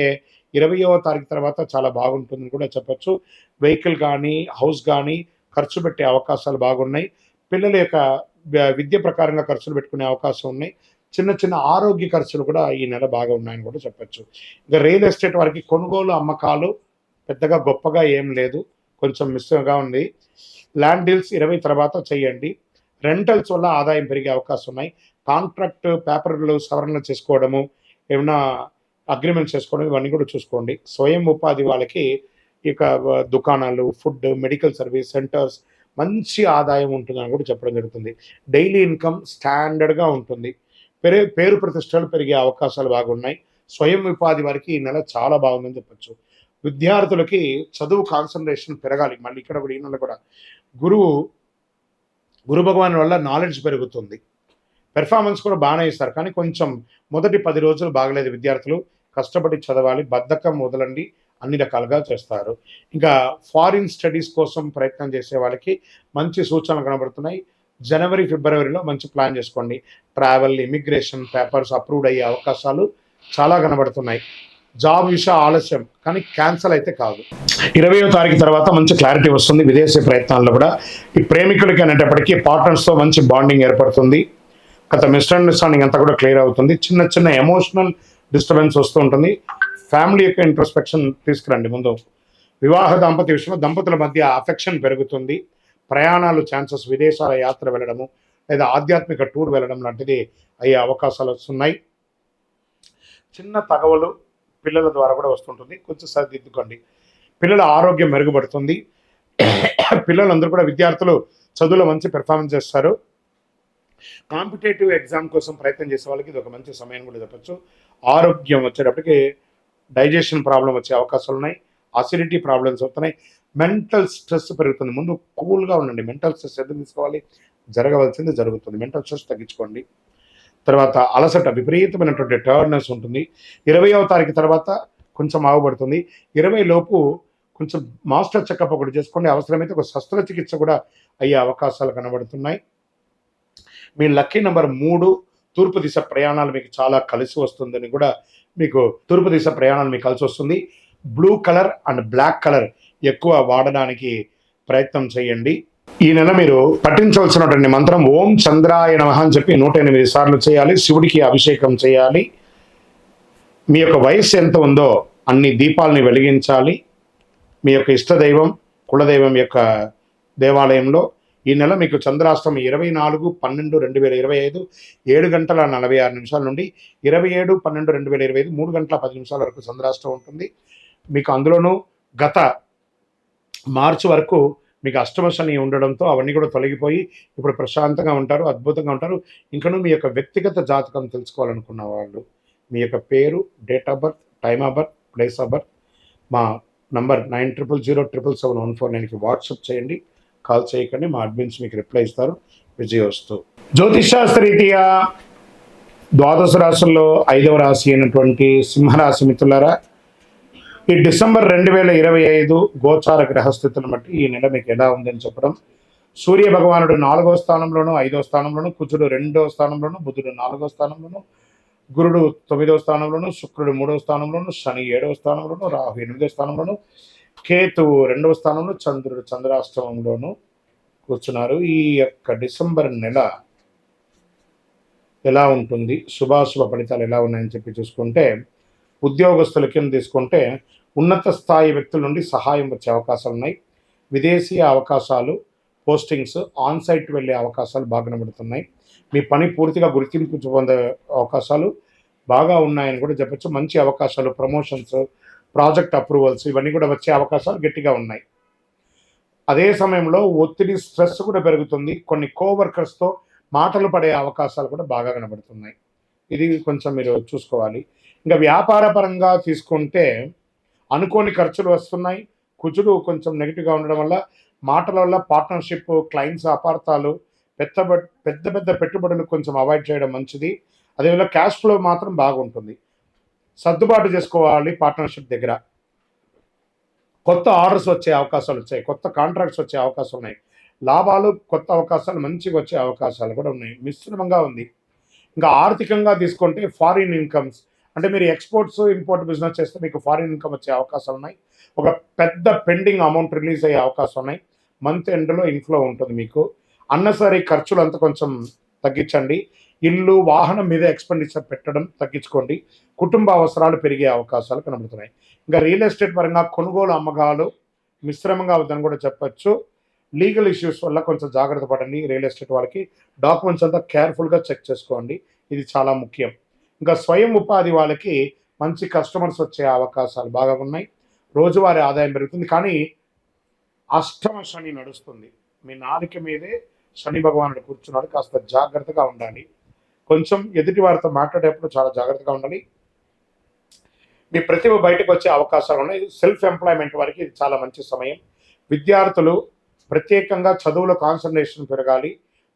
20వ తారీఖు తర్వాత చాలా బాగుంటుందని కూడా చెప్పచ్చు. వెహికల్ కానీ, హౌస్ కానీ ఖర్చు పెట్టే అవకాశాలు బాగున్నాయి. పిల్లల యొక్క విద్య ప్రకారంగా ఖర్చులు పెట్టుకునే అవకాశం ఉన్నాయి. చిన్న చిన్న ఆరోగ్య ఖర్చులు కూడా ఈ నెల బాగా ఉన్నాయని కూడా చెప్పచ్చు. ఇంకా రియల్ ఎస్టేట్ వారికి కొనుగోలు, అమ్మకాలు పెద్దగా గొప్పగా ఏం లేదు, కొంచెం మిస్గా ఉంది. ల్యాండ్ డీల్స్ 20 తర్వాత చేయండి. రెంటల్స్ వల్ల ఆదాయం పెరిగే అవకాశం ఉన్నాయి. కాంట్రాక్ట్ పేపర్లు సవరణలు చేసుకోవడము, ఏమైనా అగ్రిమెంట్ చేసుకోవడం, ఇవన్నీ కూడా చూసుకోండి. స్వయం ఉపాధి వాళ్ళకి ఇక దుకాణాలు, ఫుడ్, మెడికల్ సర్వీస్ సెంటర్స్ మంచి ఆదాయం ఉంటుందని కూడా చెప్పడం జరుగుతుంది. డైలీ ఇన్కమ్ స్టాండర్డ్గా ఉంటుంది. పేరు ప్రతిష్టలు పెరిగే అవకాశాలు బాగున్నాయి. స్వయం ఉపాధి వారికి ఈ నెల చాలా బాగుందని చెప్పచ్చు. విద్యార్థులకి చదువు కాన్సన్ట్రేషన్ పెరగాలి. మళ్ళీ ఇక్కడ కూడా ఈ నెల కూడా గురు భగవాన్ వల్ల నాలెడ్జ్ పెరుగుతుంది. పెర్ఫార్మెన్స్ కూడా బాగానే ఇస్తారు, కానీ కొంచెం మొదటి 10 రోజులు బాగలేదు. విద్యార్థులు కష్టపడి చదవాలి, బద్ధకం వదలండి, అన్ని రకాలుగా చేస్తారు. ఇంకా ఫారిన్ స్టడీస్ కోసం ప్రయత్నం చేసే వాళ్ళకి మంచి సూచనలు కనబడుతున్నాయి. జనవరి, ఫిబ్రవరిలో మంచి ప్లాన్ చేసుకోండి. ట్రావెల్, ఇమిగ్రేషన్ పేపర్స్ అప్రూవ్డ్ అయ్యే అవకాశాలు చాలా కనబడుతున్నాయి. జాబ్ విషయం ఆలస్యం, కానీ క్యాన్సల్ అయితే కాదు. 20వ తారీఖు తర్వాత మంచి క్లారిటీ వస్తుంది. విదేశీ ప్రయత్నాల్లో కూడా ఈ ప్రేమికులకి అనేటప్పటికీ పార్ట్నర్స్తో మంచి బాండింగ్ ఏర్పడుతుంది. గత మిస్అండర్స్టాండింగ్ అంతా కూడా క్లియర్ అవుతుంది. చిన్న చిన్న ఎమోషనల్ డిస్టర్బెన్స్ వస్తూ ఉంటుంది. ఫ్యామిలీ యొక్క ఇంట్రోస్పెక్షన్ తీసుకురండి ముందు. వివాహ దాంపత్య విషయంలో దంపతుల మధ్య అఫెక్షన్ పెరుగుతుంది. ప్రయాణాలు ఛాన్సెస్, విదేశాల యాత్ర వెళ్ళడము లేదా ఆధ్యాత్మిక టూర్ వెళ్ళడం లాంటిది అయ్యే అవకాశాలు వస్తున్నాయి. చిన్న తగవలు పిల్లల ద్వారా కూడా వస్తుంటుంది, కొంచెం సరిదిద్దుకోండి. పిల్లల ఆరోగ్యం మెరుగుపడుతుంది. పిల్లలందరూ కూడా, విద్యార్థులు చదువులో మంచి పెర్ఫార్మెన్స్ చేస్తారు. కాంపిటేటివ్ ఎగ్జామ్ కోసం ప్రయత్నం చేసే వాళ్ళకి ఇది ఒక మంచి సమయం కూడా చెప్పచ్చు. ఆరోగ్యం వచ్చేటప్పటికి డైజెషన్ ప్రాబ్లం వచ్చే అవకాశాలు ఉన్నాయి. అసిడిటీ ప్రాబ్లమ్స్ అవుతున్నాయి. మెంటల్ స్ట్రెస్ పెరుగుతుంది. ముందు కూల్గా ఉండండి. మెంటల్ స్ట్రెస్ ఎందుకు తీసుకోవాలి? జరగవలసింది జరుగుతుంది. మెంటల్ స్ట్రెస్ తగ్గించుకోండి. తర్వాత అలసట, విపరీతమైనటువంటి టైర్డ్నెస్ ఉంటుంది. 20వ తారీఖు తర్వాత కొంచెం ఆగుపడుతుంది. 20 లోపు కొంచెం మాస్టర్ చెకప్ ఒకటి చేసుకోండి. అవసరమైతే ఒక శస్త్రచికిత్స కూడా అయ్యే అవకాశాలు కనబడుతున్నాయి. మీ లక్కీ నెంబర్ 3. తూర్పు దిశ ప్రయాణాలు మీకు చాలా కలిసి వస్తుందని కూడా మీకు తూర్పు దిశ ప్రయాణాలు మీకు కలిసి వస్తుంది. Blue colour and black colour ఎక్కువ వాడడానికి ప్రయత్నం చేయండి. ఈ నెల మీరు పఠించవలసినటువంటి మంత్రం ఓం చంద్రాయ నమః అని చెప్పి 108 సార్లు చేయాలి. శివుడికి అభిషేకం చేయాలి. మీ యొక్క వయస్సు ఎంత ఉందో అన్ని దీపాలని వెలిగించాలి. మీ యొక్క ఇష్టదైవం, కులదైవం యొక్క దేవాలయంలో. ఈ నెల మీకు చంద్రాష్టమం 24/12/2025 7:46 నుండి 27/12/2025 3:10 వరకు చంద్రాష్టమం ఉంటుంది. మీకు అందులోనూ గత మార్చి వరకు మీకు అష్టమ శని ఉండడంతో అవన్నీ కూడా తొలగిపోయి ఇప్పుడు ప్రశాంతంగా ఉంటారు, అద్భుతంగా ఉంటారు. ఇంకనూ మీ యొక్క వ్యక్తిగత జాతకం తెలుసుకోవాలనుకున్న వాళ్ళు మీ యొక్క పేరు, date of birth, time of birth, place of birth మా నంబర్ 9007077149కి వాట్సాప్ చేయండి. కాల్ చేయకండి, మా అడ్మిన్స్ మీకు రిప్లై ఇస్తారు. విజయోస్తు. జ్యోతిషాస్త్రరీత్యా ద్వాదశ రాశుల్లో 5వ రాశి అయినటువంటి సింహరాశి మిత్రులారా, ఈ డిసెంబర్ 2025 గోచార గ్రహస్థితులను బట్టి ఈ నెల మీకు ఎలా ఉందని చెప్పడం. సూర్య భగవానుడు 4వ స్థానంలోను, 5వ స్థానంలోను, కుజుడు 2వ స్థానంలోను, బుధుడు 4వ స్థానంలోను, గురుడు 9వ స్థానంలోను, శుక్రుడు 3వ స్థానంలోను, శని 7వ స్థానంలోను, రాహు 8వ స్థానంలోను, కేతువు 2వ స్థానంలో, చంద్రుడు చంద్రాష్టమంలోను కూర్చున్నారు. ఈ యొక్క డిసెంబర్ నెల ఎలా ఉంటుంది, శుభాశుభ ఫలితాలు ఎలా ఉన్నాయని చెప్పి చూసుకుంటే, ఉద్యోగస్తుల కింద తీసుకుంటే ఉన్నత స్థాయి వ్యక్తుల నుండి సహాయం వచ్చే అవకాశాలు ఉన్నాయి. విదేశీయ అవకాశాలు, పోస్టింగ్స్, ఆన్సైట్ వెళ్ళే అవకాశాలు బాగా కనబడుతున్నాయి. మీ పని పూర్తిగా గుర్తింపు పొందే అవకాశాలు బాగా ఉన్నాయని కూడా చెప్పచ్చు. మంచి అవకాశాలు, ప్రమోషన్స్, ప్రాజెక్ట్ అప్రూవల్స్ ఇవన్నీ కూడా వచ్చే అవకాశాలు గట్టిగా ఉన్నాయి. అదే సమయంలో ఒత్తిడి, స్ట్రెస్ కూడా పెరుగుతుంది. కొన్ని కోవర్కర్స్తో మాటలు పడే అవకాశాలు కూడా బాగా కనబడుతున్నాయి. ఇది కొంచెం మీరు చూసుకోవాలి. ఇంకా వ్యాపార పరంగా తీసుకుంటే అనుకోని ఖర్చులు వస్తున్నాయి. కుజుడు కొంచెం నెగిటివ్గా ఉండడం వల్ల మాటల వల్ల పార్ట్నర్షిప్, క్లయింట్స్ అపార్థాలు, పెద్ద పెద్ద పెట్టుబడులు కొంచెం అవాయిడ్ చేయడం మంచిది. అదేవిధంగా క్యాష్ ఫ్లో మాత్రం బాగుంటుంది. సర్దుబాటు చేసుకోవాలి. పార్ట్నర్షిప్ దగ్గర కొత్త ఆర్డర్స్ వచ్చే అవకాశాలు వచ్చాయి, కొత్త కాంట్రాక్ట్స్ వచ్చే అవకాశాలు ఉన్నాయి. లాభాలు, కొత్త అవకాశాలు మంచిగా వచ్చే అవకాశాలు కూడా ఉన్నాయి. మిశ్రమంగా ఉంది. ఇంకా ఆర్థికంగా తీసుకుంటే ఫారిన్ ఇన్కమ్స్ అంటే మీరు ఎక్స్పోర్ట్స్, ఇంపోర్ట్ బిజినెస్ చేస్తే మీకు ఫారిన్ ఇన్కమ్ వచ్చే అవకాశాలు ఉన్నాయి. ఒక పెద్ద పెండింగ్ అమౌంట్ రిలీజ్ అయ్యే అవకాశం ఉన్నాయి. మంత్ ఎండ్లో ఇన్ఫ్లో ఉంటుంది. మీకు అన్నసరీ ఖర్చులు అంతా కొంచెం తగ్గించండి. ఇల్లు, వాహనం మీద ఎక్స్పెండిచర్ పెట్టడం తగ్గించుకోండి. కుటుంబ అవసరాలు పెరిగే అవకాశాలు కనబడుతున్నాయి. ఇంకా రియల్ ఎస్టేట్ పరంగా కొనుగోలు, అమ్మకాలు మిశ్రమంగా అవుతుందని కూడా చెప్పచ్చు. లీగల్ ఇష్యూస్ వల్ల కొంచెం జాగ్రత్త పడండి. రియల్ ఎస్టేట్ వాళ్ళకి డాక్యుమెంట్స్ అంతా కేర్ఫుల్గా చెక్ చేసుకోండి. ఇది చాలా ముఖ్యం. ఇంకా స్వయం ఉపాధి వాళ్ళకి మంచి కస్టమర్స్ వచ్చే అవకాశాలు బాగా ఉన్నాయి. రోజువారీ ఆదాయం పెరుగుతుంది. కానీ అష్టమ శని నడుస్తుంది. మీ నాలుక మీదే శని భగవానుడు కూర్చున్నాడు. కాస్త జాగ్రత్తగా ఉండాలి. కొంచెం ఎదుటి వారితో మాట్లాడేటప్పుడు చాలా జాగ్రత్తగా ఉండాలి. మీ ప్రతిభ బయటకు వచ్చే అవకాశాలు ఉన్నాయి. సెల్ఫ్ ఎంప్లాయ్మెంట్ వారికి ఇది చాలా మంచి సమయం. విద్యార్థులు ప్రత్యేకంగా చదువులో కాన్సన్ట్రేషన్ పెరగాలి.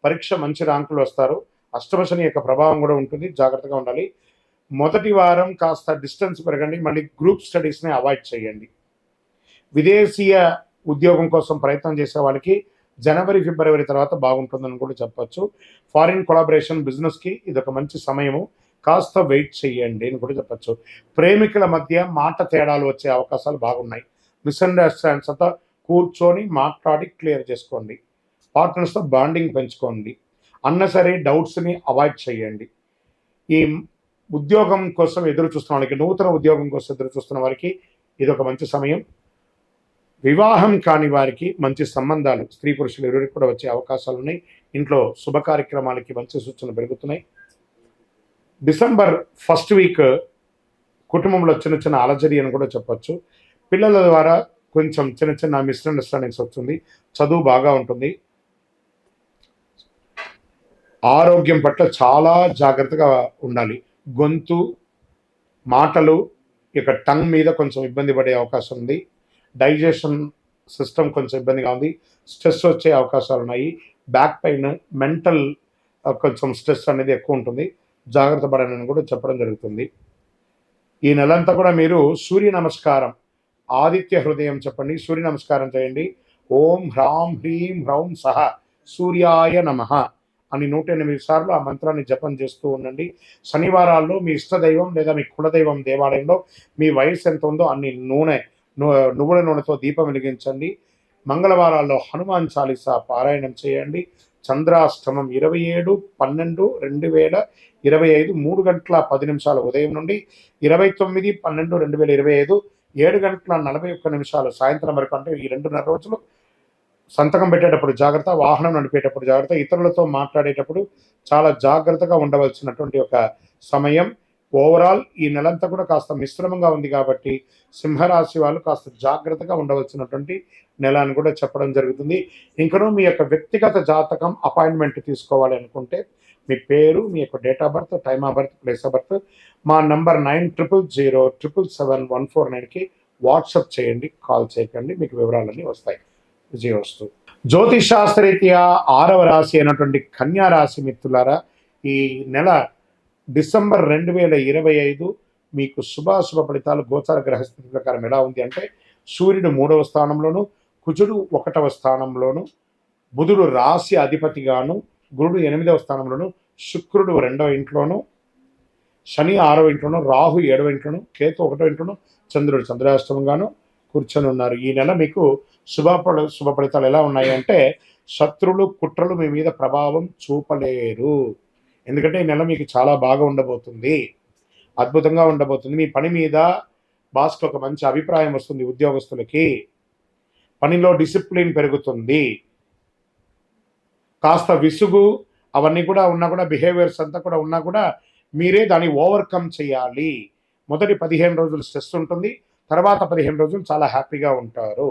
పరీక్ష మంచి ర్యాంకులు వస్తారు. అష్టమ శని యొక్క ప్రభావం కూడా ఉంటుంది. జాగ్రత్తగా ఉండాలి. మొదటి వారం కాస్త డిస్టెన్స్ పెరగండి. మళ్ళీ గ్రూప్ స్టడీస్ని అవాయిడ్ చేయండి. విదేశీయ ఉద్యోగం కోసం ప్రయత్నం చేసే వాళ్ళకి జనవరి, ఫిబ్రవరి తర్వాత బాగుంటుందని కూడా చెప్పచ్చు. ఫారిన్ కొలాబరేషన్ బిజినెస్కి ఇది ఒక మంచి సమయము. కాస్త వెయిట్ చేయండి అని కూడా చెప్పచ్చు. ప్రేమికుల మధ్య మాట తేడాలు వచ్చే అవకాశాలు బాగున్నాయి. మిస్అండర్స్టాండ్స్ అంతా కూర్చొని మాట్లాడి క్లియర్ చేసుకోండి. పార్ట్నర్స్తో బాండింగ్ పెంచుకోండి. అన్నసరీ డౌట్స్ని అవాయిడ్ చేయండి. ఈ ఉద్యోగం కోసం ఎదురు చూస్తున్న వాళ్ళకి, నూతన ఉద్యోగం కోసం ఎదురు చూస్తున్న వారికి ఇది ఒక మంచి సమయం. వివాహం కాని వారికి మంచి సంబంధాలు, స్త్రీ పురుషులు ఎవరికి కూడా వచ్చే అవకాశాలు ఉన్నాయి. ఇంట్లో శుభ కార్యక్రమాలకి మంచి సూచనలు పెరుగుతున్నాయి. డిసెంబర్ ఫస్ట్ వీక్ కుటుంబంలో చిన్న చిన్న అలజడి అని కూడా చెప్పచ్చు. పిల్లల ద్వారా కొంచెం చిన్న చిన్న మిస్అండర్స్టాండింగ్స్ వస్తుంది. చదువు బాగా ఉంటుంది. ఆరోగ్యం పట్ల చాలా జాగ్రత్తగా ఉండాలి. గొంతు, మాటలు, ఇక టంగ్ మీద కొంచెం ఇబ్బంది పడే అవకాశం ఉంది. డైజెషన్ సిస్టమ్ కొంచెం ఇబ్బందిగా ఉంది. స్ట్రెస్ వచ్చే అవకాశాలు ఉన్నాయి. బ్యాక్ పెయిన్, మెంటల్ కొంచెం స్ట్రెస్ అనేది ఎక్కువ ఉంటుంది. జాగ్రత్త పడనని కూడా చెప్పడం జరుగుతుంది. ఈ నెలంతా కూడా మీరు సూర్య నమస్కారం, ఆదిత్య హృదయం చెప్పండి, సూర్య నమస్కారం చేయండి. ఓం హ్రాం హ్రీం హ్రౌం సహ సూర్యాయ నమః అని 108 సార్లు ఆ మంత్రాన్ని జపం చేస్తూ ఉండండి. శనివారాల్లో మీ ఇష్టదైవం లేదా మీ కులదైవం దేవాలయంలో మీ వయసు ఎంత ఉందో అన్ని నువ్వుల నూనెతో దీపం వెలిగించండి. మంగళవారాల్లో హనుమాన్ చాలీసా పారాయణం చేయండి. చంద్రాష్టమం 27/12/2025 3:10 ఉదయం నుండి 29/12/2025 7:41 సాయంత్రం వరకు, అంటే ఈ 2.5 రోజులు సంతకం పెట్టేటప్పుడు జాగ్రత్త, వాహనం నడిపేటప్పుడు జాగ్రత్త, ఇతరులతో మాట్లాడేటప్పుడు చాలా జాగ్రత్తగా ఉండవలసినటువంటి ఒక సమయం. ఓవరాల్ ఈ నెలంతా కూడా కాస్త మిశ్రమంగా ఉంది కాబట్టి సింహరాశి వాళ్ళు కాస్త జాగ్రత్తగా ఉండవలసినటువంటి నెల అని కూడా చెప్పడం జరుగుతుంది. ఇంకనూ మీ యొక్క వ్యక్తిగత జాతకం అపాయింట్మెంట్ తీసుకోవాలి అనుకుంటే మీ పేరు, మీ యొక్క date of birth, time of birth, place of birth మా నంబర్ 9007777149కి వాట్సాప్ చేయండి, కాల్ చేయకండి, మీకు వివరాలన్నీ వస్తాయి. విజయవస్తు. జ్యోతిష్ శాస్త్రరీత్యా 6వ రాశి అయినటువంటి కన్యా రాశి మిత్రులారా, ఈ నెల డిసెంబర్ 2025 మీకు శుభాశుభ ఫలితాలు గోచార గ్రహస్థితి ప్రకారం ఎలా ఉంది అంటే, సూర్యుడు 3వ స్థానంలోను, కుజుడు 1వ స్థానంలోను, బుధుడు రాశి అధిపతిగాను, గురుడు 8వ స్థానంలోను, శుక్రుడు 2వ ఇంట్లోను, శని 6వ ఇంట్లోను, రాహు 7వ ఇంట్లోను, కేతు 1వ ఇంట్లోను, చంద్రుడు చంద్రాష్టమంగాను కూర్చొని ఉన్నారు. ఈ నెల మీకు శుభ ఫలితాలు ఎలా ఉన్నాయి అంటే, శత్రులు కుట్రలు మీ మీద ప్రభావం చూపలేరు. ఎందుకంటే ఈ నెల మీకు చాలా బాగా ఉండబోతుంది, అద్భుతంగా ఉండబోతుంది. మీ పని మీద బాస్కి ఒక మంచి అభిప్రాయం వస్తుంది. ఉద్యోగస్తులకి పనిలో డిసిప్లిన్ పెరుగుతుంది. కాస్త విసుగు అవన్నీ కూడా ఉన్నా కూడా, బిహేవియర్స్ అంతా కూడా ఉన్నా కూడా మీరే దాన్ని ఓవర్కమ్ చేయాలి. మొదటి 15 రోజులు స్ట్రెస్ ఉంటుంది, తర్వాత 15 రోజులు చాలా హ్యాపీగా ఉంటారు.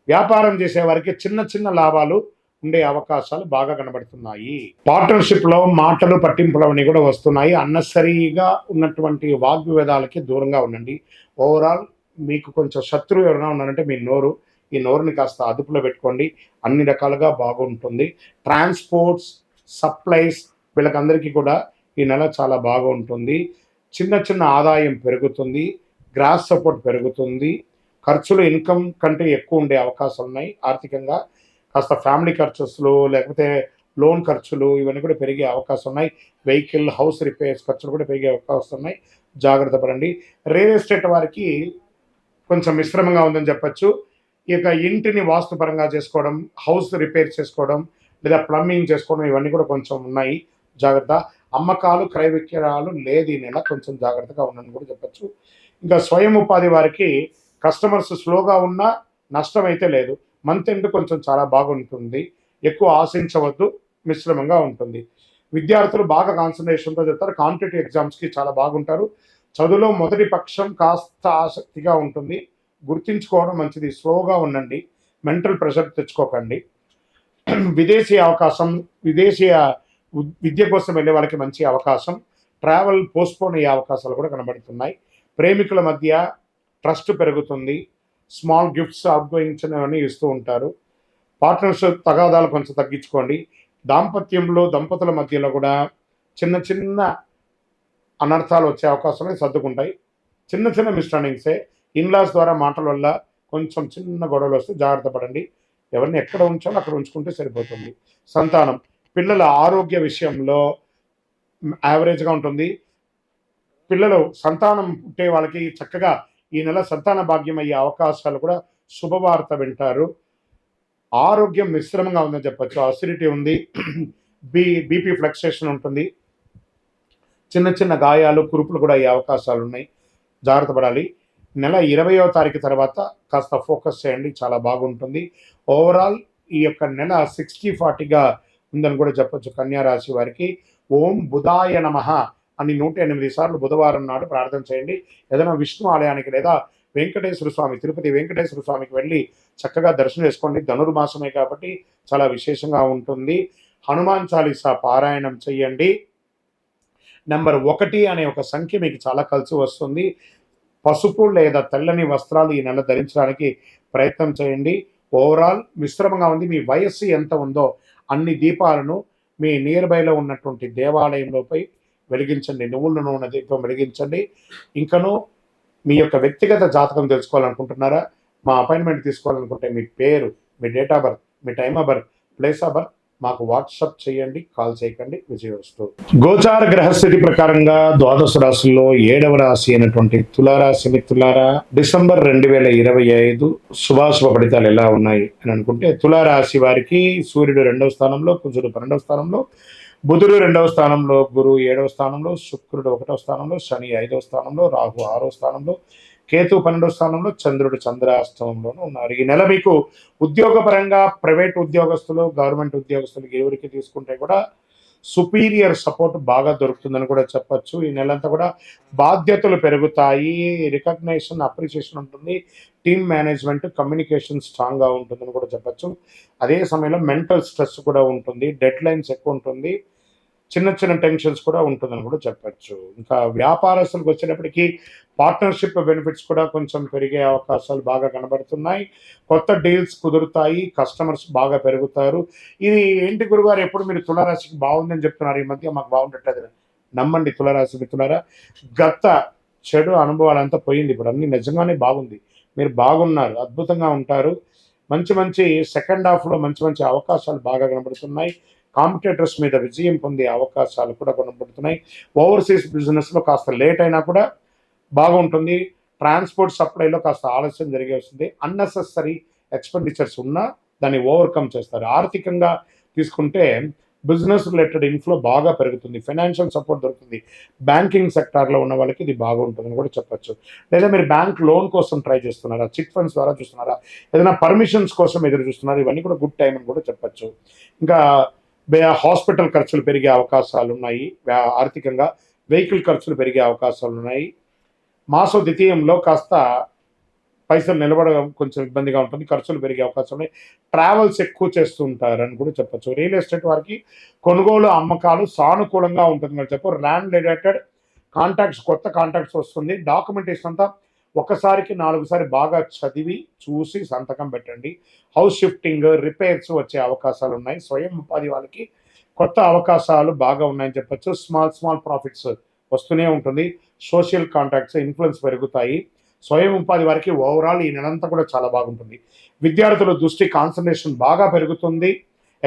వ్యాపారం చేసే వారికి చిన్న చిన్న లాభాలు ఉండే అవకాశాలు బాగా కనబడుతున్నాయి. పార్ట్నర్షిప్లో మాటలు పట్టింపులు అవన్నీ కూడా వస్తున్నాయి. అన్నెసరీగా ఉన్నటువంటి వాగ్వివాదాలకి దూరంగా ఉండండి. ఓవరాల్ మీకు కొంచెం శత్రువు ఎవరైనా ఉన్నారంటే మీ నోరు, ఈ నోరుని కాస్త అదుపులో పెట్టుకోండి, అన్ని రకాలుగా బాగుంటుంది. ట్రాన్స్పోర్ట్స్, సప్లైస్ వీళ్ళకందరికీ కూడా ఈ నెల చాలా బాగుంటుంది. చిన్న చిన్న ఆదాయం పెరుగుతుంది, గ్రాస్ సపోర్ట్ పెరుగుతుంది, ఖర్చులు ఇన్కమ్ కంటే ఎక్కువ ఉండే అవకాశాలు ఉన్నాయి. ఆర్థికంగా కాస్త ఫ్యామిలీ ఖర్చులు లేకపోతే లోన్ ఖర్చులు ఇవన్నీ కూడా పెరిగే అవకాశం ఉన్నాయి. వెహికల్, హౌస్ రిపేర్స్ ఖర్చులు కూడా పెరిగే అవకాశం ఉన్నాయి. జాగ్రత్త పడండి. రియల్ ఎస్టేట్ వారికి కొంచెం మిశ్రమంగా ఉందని చెప్పచ్చు. ఇక ఇంటిని వాస్తుపరంగా చేసుకోవడం, హౌస్ రిపేర్ చేసుకోవడం లేదా ప్లంబింగ్ చేసుకోవడం ఇవన్నీ కూడా కొంచెం ఉన్నాయి. జాగ్రత్త. అమ్మకాలు, క్రయ విక్రయాలు లేదు ఈ నెల, కొంచెం జాగ్రత్తగా ఉందని కూడా చెప్పచ్చు. ఇంకా స్వయం ఉపాధి వారికి కస్టమర్స్ స్లోగా ఉన్నా నష్టం అయితే లేదు. మంత్ ఎండ్ కొంచెం చాలా బాగుంటుంది, ఎక్కువ ఆశించవద్దు, మిశ్రమంగా ఉంటుంది. విద్యార్థులు బాగా కాన్సన్ట్రేషన్తో చెప్తారు, కాంపిటేటివ్ ఎగ్జామ్స్కి చాలా బాగుంటారు. చదువులో మొదటి పక్షం కాస్త ఆసక్తిగా ఉంటుంది, గుర్తించుకోవడం మంచిది. స్లోగా ఉండండి, మెంటల్ ప్రెషర్ తెచ్చుకోకండి. విదేశీయ విద్య కోసం వెళ్ళే వాళ్ళకి మంచి అవకాశం. ట్రావెల్ పోస్ట్పోన్ అయ్యే అవకాశాలు కూడా కనబడుతున్నాయి. ప్రేమికుల మధ్య ట్రస్ట్ పెరుగుతుంది. స్మాల్ గిఫ్ట్స్, అవుట్గోయింగ్స్ అనేవన్నీ ఇస్తూ ఉంటారు. పార్ట్నర్షిప్ తగాదాలు కొంచెం తగ్గించుకోండి. దాంపత్యంలో దంపతుల మధ్యలో కూడా చిన్న చిన్న అనర్థాలు వచ్చే అవకాశాలు సర్దుకుంటాయి. చిన్న చిన్న మిస్అండర్స్టాండింగ్సే. ఇన్లాస్ ద్వారా మాటల వల్ల కొంచెం చిన్న గొడవలు వస్తే జాగ్రత్త పడండి. ఎవరిని ఎక్కడ ఉంచాలో అక్కడ ఉంచుకుంటే సరిపోతుంది. సంతానం, పిల్లల ఆరోగ్య విషయంలో యావరేజ్గా ఉంటుంది. పిల్లలు సంతానం పుట్టే వాళ్ళకి చక్కగా ఈ నెల సంతాన భాగ్యం అయ్యే అవకాశాలు కూడా, శుభవార్త వింటారు. ఆరోగ్యం మిశ్రమంగా ఉందని చెప్పచ్చు. అసిడిటీ ఉంది, బీపీ ఫ్లక్చుయేషన్ ఉంటుంది, చిన్న చిన్న గాయాలు, కురుపులు కూడా అయ్యే అవకాశాలు ఉన్నాయి. జాగ్రత్త పడాలి. నెల 20వ తారీఖు తర్వాత కాస్త ఫోకస్ చేయండి, చాలా బాగుంటుంది. ఓవరాల్ ఈ యొక్క నెల 60-40గా ఉందని కూడా చెప్పొచ్చు కన్యా రాశి వారికి. ఓం బుధాయ నమః అని 108 సార్లు బుధవారం నాడు ప్రార్థన చేయండి. ఏదైనా విష్ణు ఆలయానికి లేదా వెంకటేశ్వర స్వామి, తిరుపతి వెంకటేశ్వర స్వామికి వెళ్ళి చక్కగా దర్శనం చేసుకోండి. ధనుర్మాసమే కాబట్టి చాలా విశేషంగా ఉంటుంది. హనుమాన్ చాలీసా పారాయణం చేయండి. నెంబర్ 1 అనే ఒక సంఖ్య మీకు చాలా కలిసి వస్తుంది. పసుపు లేదా తెల్లని వస్త్రాలు ఈ నెల ధరించడానికి ప్రయత్నం చేయండి. ఓవరాల్ మిశ్రమంగా ఉంది. మీ వయస్సు ఎంత ఉందో అన్ని దీపాలను మీ నియర్ బైలో ఉన్నటువంటి దేవాలయంలోపై వెలిగించండి, నువ్వుల నూనె దీపం వెలిగించండి. ఇంకనూ మీ యొక్క వ్యక్తిగత జాతకం తెలుసుకోవాలనుకుంటున్నారా? మా అపాయింట్మెంట్ తీసుకోవాలనుకుంటే మీ పేరు, మీ డేట్ ఆఫ్ బర్త్, మీ time of birth, place of birth మాకు వాట్సాప్ చేయండి, కాల్ చేయకండి. విజయవస్తు. గోచార గ్రహస్థితి ప్రకారంగా ద్వాదశ రాశుల్లో 7వ రాశి అయినటువంటి తులారాశి మిత్రులారా, డిసెంబర్ 2025 శుభాశుభ ఫలితాలు ఎలా ఉన్నాయి అని అనుకుంటే, తులారాశి వారికి సూర్యుడు 2వ స్థానంలో, కుజుడు 12వ స్థానంలో, బుధుడు 2వ స్థానంలో, గురువు 7వ స్థానంలో, శుక్రుడు 1వ స్థానంలో, శని 5వ స్థానంలో, రాహు 6వ స్థానంలో, కేతు 12వ స్థానంలో, చంద్రుడు చంద్రాష్టమంలోనూ ఉన్నారు. ఈ నెల మీకు ఉద్యోగపరంగా ప్రైవేట్ ఉద్యోగస్తులు, గవర్నమెంట్ ఉద్యోగస్తులు ఎవరికి తీసుకుంటే కూడా సుపీరియర్ సపోర్ట్ బాగా దొరుకుతుందని కూడా చెప్పచ్చు. ఈ నెలంతా కూడా బాధ్యతలు పెరుగుతాయి, రికగ్నైజేషన్, అప్రిషియేషన్ ఉంటుంది, టీమ్ మేనేజ్మెంట్, కమ్యూనికేషన్ స్ట్రాంగ్గా ఉంటుందని కూడా చెప్పచ్చు. అదే సమయంలో మెంటల్ స్ట్రెస్ కూడా ఉంటుంది, డెడ్ లైన్స్ ఎక్కువ ఉంటుంది, చిన్న చిన్న టెన్షన్స్ కూడా ఉంటుందని కూడా చెప్పచ్చు. ఇంకా వ్యాపారస్తులకు వచ్చేటప్పటికి పార్ట్నర్షిప్ బెనిఫిట్స్ కూడా కొంచెం పెరిగే అవకాశాలు బాగా కనబడుతున్నాయి. కొత్త డీల్స్ కుదురుతాయి, కస్టమర్స్ బాగా పెరుగుతారు. ఇది ఏంటి గురుగారు ఎప్పుడు మీరు తులారాశికి బాగుందని చెప్తున్నారు, ఈ మధ్య మాకు బాగుండట్లేదు? నమ్మండి తులారాశి మిత్రులారా, గత చెడు అనుభవాలంతా పోయింది, ఇప్పుడు అన్ని నిజంగానే బాగుంది. మీరు బాగున్నారు, అద్భుతంగా ఉంటారు. మంచి మంచి సెకండ్ హాఫ్లో మంచి మంచి అవకాశాలు బాగా కనబడుతున్నాయి. కాంపిటేటర్స్ మీద విజయం పొందే అవకాశాలు కూడా కనబడుతున్నాయి. ఓవర్సీస్ బిజినెస్లో కాస్త లేట్ అయినా కూడా బాగుంటుంది. ట్రాన్స్పోర్ట్ సప్లైలో కాస్త ఆలస్యం జరిగే వస్తుంది. అన్నెసెసరీ ఎక్స్పెండిచర్స్ ఉన్నా దాన్ని ఓవర్కమ్ చేస్తారు. ఆర్థికంగా తీసుకుంటే బిజినెస్ రిలేటెడ్ ఇన్ఫ్లో బాగా పెరుగుతుంది, ఫైనాన్షియల్ సపోర్ట్ దొరుకుతుంది. బ్యాంకింగ్ సెక్టార్లో ఉన్న వాళ్ళకి ఇది బాగుంటుందని కూడా చెప్పచ్చు. లేదా మీరు బ్యాంక్ లోన్ కోసం ట్రై చేస్తున్నారా, చిట్ ఫండ్స్ ద్వారా చూస్తున్నారా, ఏదైనా పర్మిషన్స్ కోసం ఎదురు చూస్తున్నారా, ఇవన్నీ కూడా గుడ్ టైం అని కూడా చెప్పచ్చు. ఇంకా హాస్పిటల్ ఖర్చులు పెరిగే అవకాశాలు ఉన్నాయి, ఆర్థికంగా వెహికల్ ఖర్చులు పెరిగే అవకాశాలు ఉన్నాయి. మాసో ద్వితీయంలో కాస్త పైసలు నిలబడడం కొంచెం ఇబ్బందిగా ఉంటుంది, ఖర్చులు పెరిగే అవకాశం ఉన్నాయి. ట్రావెల్స్ ఎక్కువ చేస్తూ ఉంటారని కూడా చెప్పచ్చు. రియల్ ఎస్టేట్ వారికి కొనుగోలు అమ్మకాలు సానుకూలంగా ఉంటుందని చెప్పు. ల్యాండ్ రిలేటెడ్ కాంటాక్ట్స్, కొత్త కాంటాక్ట్స్ వస్తుంది. డాక్యుమెంటేషన్ అంతా ఒకసారికి 4 సారి బాగా చదివి చూసి సంతకం పెట్టండి. హౌస్ షిఫ్టింగ్, రిపేర్స్ వచ్చే అవకాశాలు ఉన్నాయి. స్వయం ఉపాధి వాళ్ళకి కొత్త అవకాశాలు బాగా ఉన్నాయని చెప్పచ్చు. స్మాల్ ప్రాఫిట్స్ వస్తూనే ఉంటుంది. సోషల్ కాంటాక్ట్స్, ఇన్ఫ్లుయెన్స్ పెరుగుతాయి. స్వయం ఉపాధి వారికి ఓవరాల్ ఈ నెలంతా కూడా చాలా బాగుంటుంది. విద్యార్థుల దృష్టి, కాన్సన్ట్రేషన్ బాగా పెరుగుతుంది.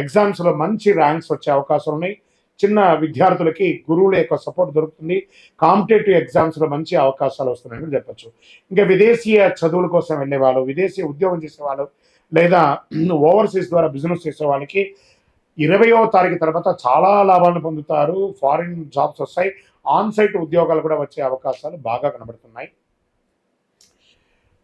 ఎగ్జామ్స్లో మంచి ర్యాంక్స్ వచ్చే అవకాశాలు ఉన్నాయి. చిన్న విద్యార్థులకి గురువుల యొక్క సపోర్ట్ దొరుకుతుంది. కాంపిటేటివ్ ఎగ్జామ్స్లో మంచి అవకాశాలు వస్తున్నాయని చెప్పచ్చు. ఇంకా విదేశీయ చదువుల కోసం వెళ్ళేవాళ్ళు, విదేశీ ఉద్యోగం చేసేవాళ్ళు, లేదా ఓవర్సీస్ ద్వారా బిజినెస్ చేసే వాళ్ళకి 20వ తారీఖు తర్వాత చాలా లాభాలను పొందుతారు. ఫారిన్ జాబ్స్ వస్తాయి. ఆన్సైట్ ఉద్యోగాలు కూడా వచ్చే అవకాశాలు బాగా కనబడుతున్నాయి.